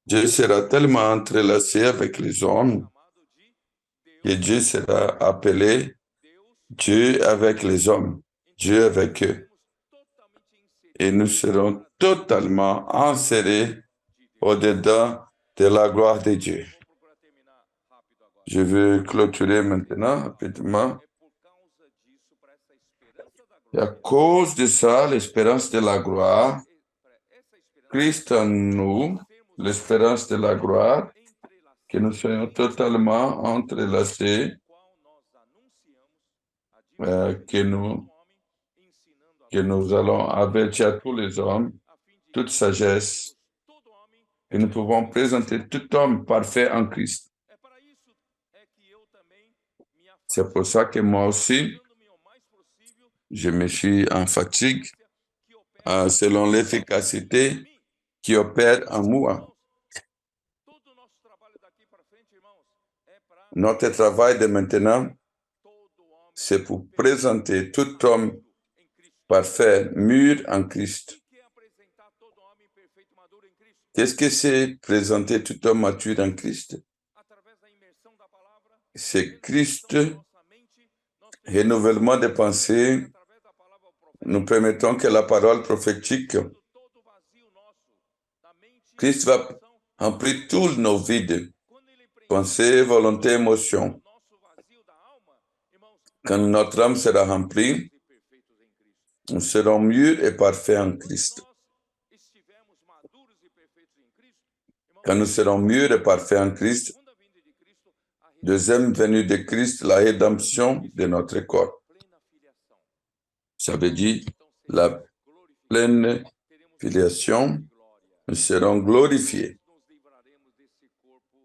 A: Dieu sera tellement entrelacé avec les hommes
B: chamado de
A: que
B: Deus,
A: Dieu sera appelé
B: Deus.
A: Dieu avec les hommes, Dieu avec eux.
B: Seremos totalmente inseridos
A: Et nous serons totalement insérés
B: de Deus.
A: au-dedans de la gloire de Dieu.
B: Vou procurar terminar rápido agora.
A: Je veux clôturer maintenant rapidement.
B: É por causa disso, para essa esperança da
A: Et à
B: glória,
A: cause de ça, l'espérance de la gloire,
B: para essa esperança,
A: Christ en nous,
B: sermos
A: l'espérance de la gloire, que nous
B: entrelaçados,
A: soyons totalement entrelacés,
B: no qual nós anunciamos a
A: que nous,
B: homem, ensinando a
A: que nous allons avertir à tous les hommes,
B: a fim de
A: toute sagesse,
B: todo homem.
A: que nous pouvons présenter tout homme parfait en Christ.
B: É para isso é que eu também me
A: C'est pour ça que moi aussi,
B: afastando-me o mais possível
A: je me suis en fatigue
B: que opera
A: selon l'efficacité
B: em mim.
A: qui opère en moi.
B: Irmãos, todo o nosso trabalho daqui para frente, irmãos, é para
A: Notre travail de maintenant,
B: todo homem
A: c'est pour présenter tout homme
B: em Cristo.
A: parfait, mûr en Christ.
B: O que é apresentar todo homem perfeito e maduro em Cristo?
A: Qu'est-ce que c'est présenter tout homme mature en Christ?
B: Através da imersão da palavra,
A: C'est Christ,
B: nossa mente, nós
A: renouvellement des pensées.
B: através da palavra profética,
A: Nous permettons que la parole prophétique,
B: todo o vazio nosso da mente,
A: Christ va
B: coração,
A: remplir tous nos vides,
B: quando ele preenche
A: pensées, volonté, émotions.
B: o nosso vazio da alma, irmãos,
A: Quand notre âme sera remplie,
B: ser perfeitos em Cristo.
A: nous serons mûrs et parfaits en
B: Quando
A: Christ.
B: nós estivermos maduros e perfeitos em Cristo, irmãos,
A: Quand nous serons mûrs et parfaits en Christ,
B: segunda vinda de Cristo, a
A: deuxième venue de Christ, la rédemption de notre corps.
B: plena filiação.
A: Ça veut dire
B: Então
A: la
B: seremos glorificados,
A: pleine
B: teremos
A: filiation,
B: de glória.
A: nous serons glorifiés.
B: Nos livraremos desse corpo,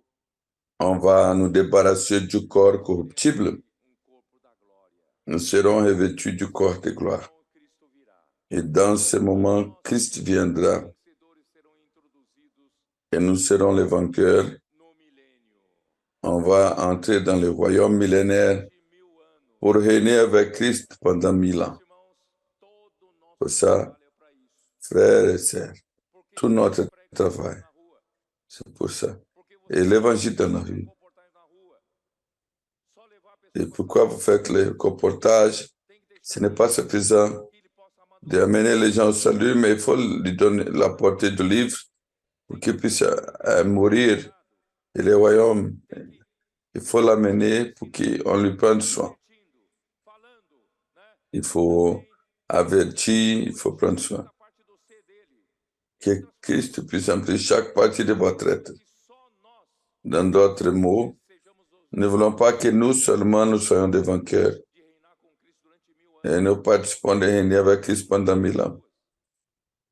A: On va nous débarrasser du corps corruptible.
B: corpo da glória.
A: Nous serons revêtus du corps de gloire.
B: Então Cristo virá.
A: Et dans ce moment, Christ viendra
B: Vencedores serão introduzidos
A: et nous serons les vainqueurs.
B: no milênio.
A: On va entrer dans le royaume millénaire
B: De 1000 anos.
A: pour régner avec Christ pendant 1000 ans.
B: Irmãos, todo o nosso
A: Pour ça,
B: trabalho é para isso.
A: frères et sœurs,
B: Porque
A: tout notre
B: você prega
A: travail,
B: na rua.
A: c'est pour ça.
B: Porque
A: Et l'évangile dans la
B: faz
A: rue.
B: comportagem na rua. Só levar a
A: Et
B: pessoa
A: pourquoi vous faites les reportages?
B: tem que deixar
A: Ce n'est pas suffisant
B: que ele possa amadurecer.
A: d'amener les gens au salut, mais il faut lui donner la portée du livre pour qu'il puisse mourir. Et le royaume, il faut l'amener pour qu'on lui prenne soin.
B: Divertindo, falando, né?
A: Il faut avertir, il faut prendre soin.
B: Essa parte do ser dele.
A: Que Christ puisse remplir chaque partie de votre être.
B: Que só nós
A: Dans d'autres mots,
B: sejamos os
A: nous ne voulons pas que nous seulement nous soyons des vainqueurs
B: de reinar com Cristo durante 1000 anos.
A: et nous participons de régner avec Christ pendant 1000 ans.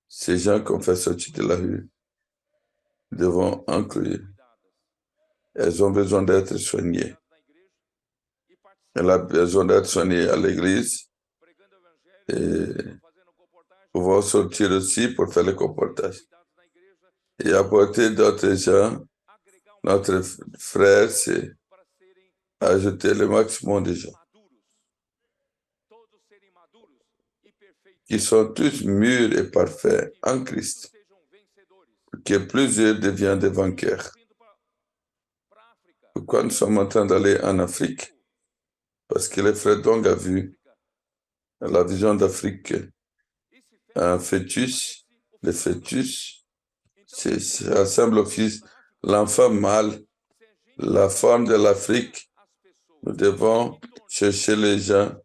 A: Ces gens qu'on fait sortir de la rue devons inclure.
B: Cuidadas.
A: Elles ont besoin d'être soignées.
B: Na igreja e participando,
A: Elle a besoin d'être soignée à l'église
B: pregando o evangelho,
A: et
B: fazendo comportagem,
A: pouvoir sortir aussi pour faire le comportage.
B: cuidados na igreja,
A: Et apporter d'autres gens,
B: agregar
A: notre frère, c'est
B: para serem
A: ajouter le maximum de gens
B: maduros. Todos serem maduros e perfeitos.
A: qui sont tous mûrs et parfaits en Christ,
B: Sejam vencedores.
A: que plusieurs deviennent des vainqueurs.
B: Indo para África.
A: Pourquoi nous sommes en train d'aller en Afrique? Parce que le frère Dong a vu la vision d'Afrique,
B: Esse
A: un fœtus, le
B: parece o
A: fœtus,
B: Então,
A: ça ressemble au fils, l'enfant mâle,
B: se a gente
A: la forme de l'Afrique.
B: as pessoas
A: Nous devons chercher les gens,
B: como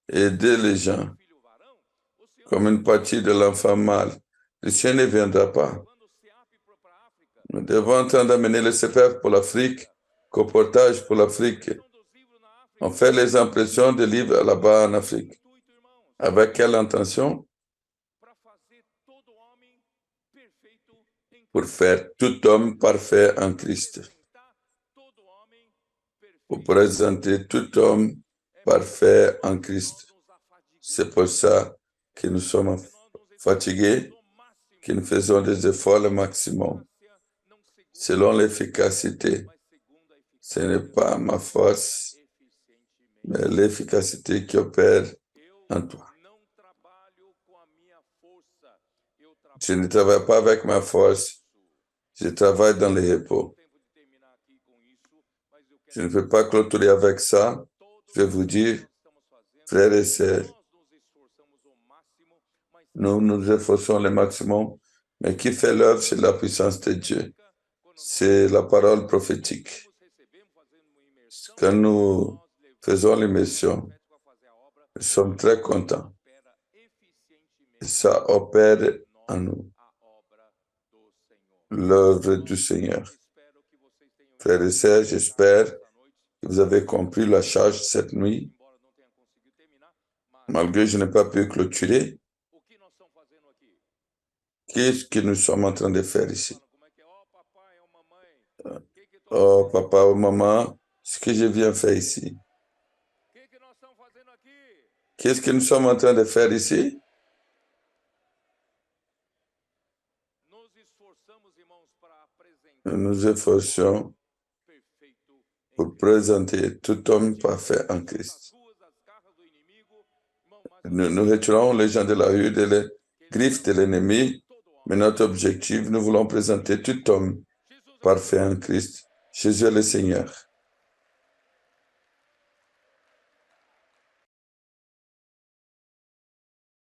A: aider les gens
B: filho varão, o Senhor,
A: comme une partie de l'enfant mâle. Le Seigneur ne viendra pas.
B: quando o CEAP for para a África,
A: Nous devons en train d'amener le CPF pour l'Afrique, comportage pour l'Afrique.
B: são dos livros na África.
A: On fait les impressions de livres là-bas en Afrique.
B: Intuito, irmãos,
A: Avec quelle intention?
B: para fazer todo homem perfeito em
A: Pour faire tout homme parfait en Christ.
B: apresentar todo homem
A: Pour
B: perfeito.
A: présenter tout homme parfait en Christ.
B: Nós nos afadigamos,
A: C'est pour ça que nous sommes
B: nós nos
A: fatigués,
B: esforçamos ao máximo
A: que nous faisons des efforts le maximum,
B: para ser não segundo,
A: selon l'efficacité.
B: mas segundo a
A: Ce n'est pas ma force,
B: eficientemente.
A: mais l'efficacité qui opère
B: Eu
A: en toi.
B: não trabalho com a minha força, eu
A: Je ne
B: trabalho
A: travaille pas avec ma force, je travaille dans le repos.
B: tempo de terminar aqui com isso, mas eu
A: Je
B: quero
A: ne peux pas clôturer avec ça.
B: todos
A: Je vais vous dire,
B: estamos fazendo,
A: frères et sœurs,
B: nós nos esforçamos ao máximo, mas
A: nous nous efforçons le maximum, mais qui fait l'œuvre, c'est la puissance de Dieu.
B: quando
A: C'est la parole prophétique.
B: recebemos fazendo uma imersão,
A: Quand nous
B: nós levamos
A: faisons l'immersion,
B: o profético a fazer a obra,
A: nous sommes très contents.
B: opera eficientemente
A: Et ça opère en nous
B: a obra do Senhor.
A: l'œuvre du Seigneur.
B: Espero que vocês tenham
A: Frères et sœurs, j'espère
B: esta noite,
A: que vous avez compris la charge cette nuit.
B: embora não tenha conseguido terminar, mas
A: Malgré que je n'ai pas pu clôturer,
B: o que nós estamos fazendo aqui?
A: qu'est-ce que nous sommes en train de faire ici?
B: Falando como é que é? Ó, papai, ó, mamãe, que
A: Oh, papa ou maman, ce que je viens faire ici.
B: que nós estamos fazendo aqui?
A: Qu'est-ce que nous sommes en train de faire ici?
B: Nos esforçamos, irmãos, para apresentar
A: Nous nous efforçons
B: perfeito em
A: pour présenter tout homme parfait en
B: as
A: Christ.
B: ruas, as garras do inimigo, irmão, mas
A: Nous retirons les gens de la rue de les griffes de l'ennemi,
B: todo homem.
A: mais notre objectif, nous voulons présenter tout homme
B: Jesus é
A: parfait en Christ. Jésus est le Seigneur.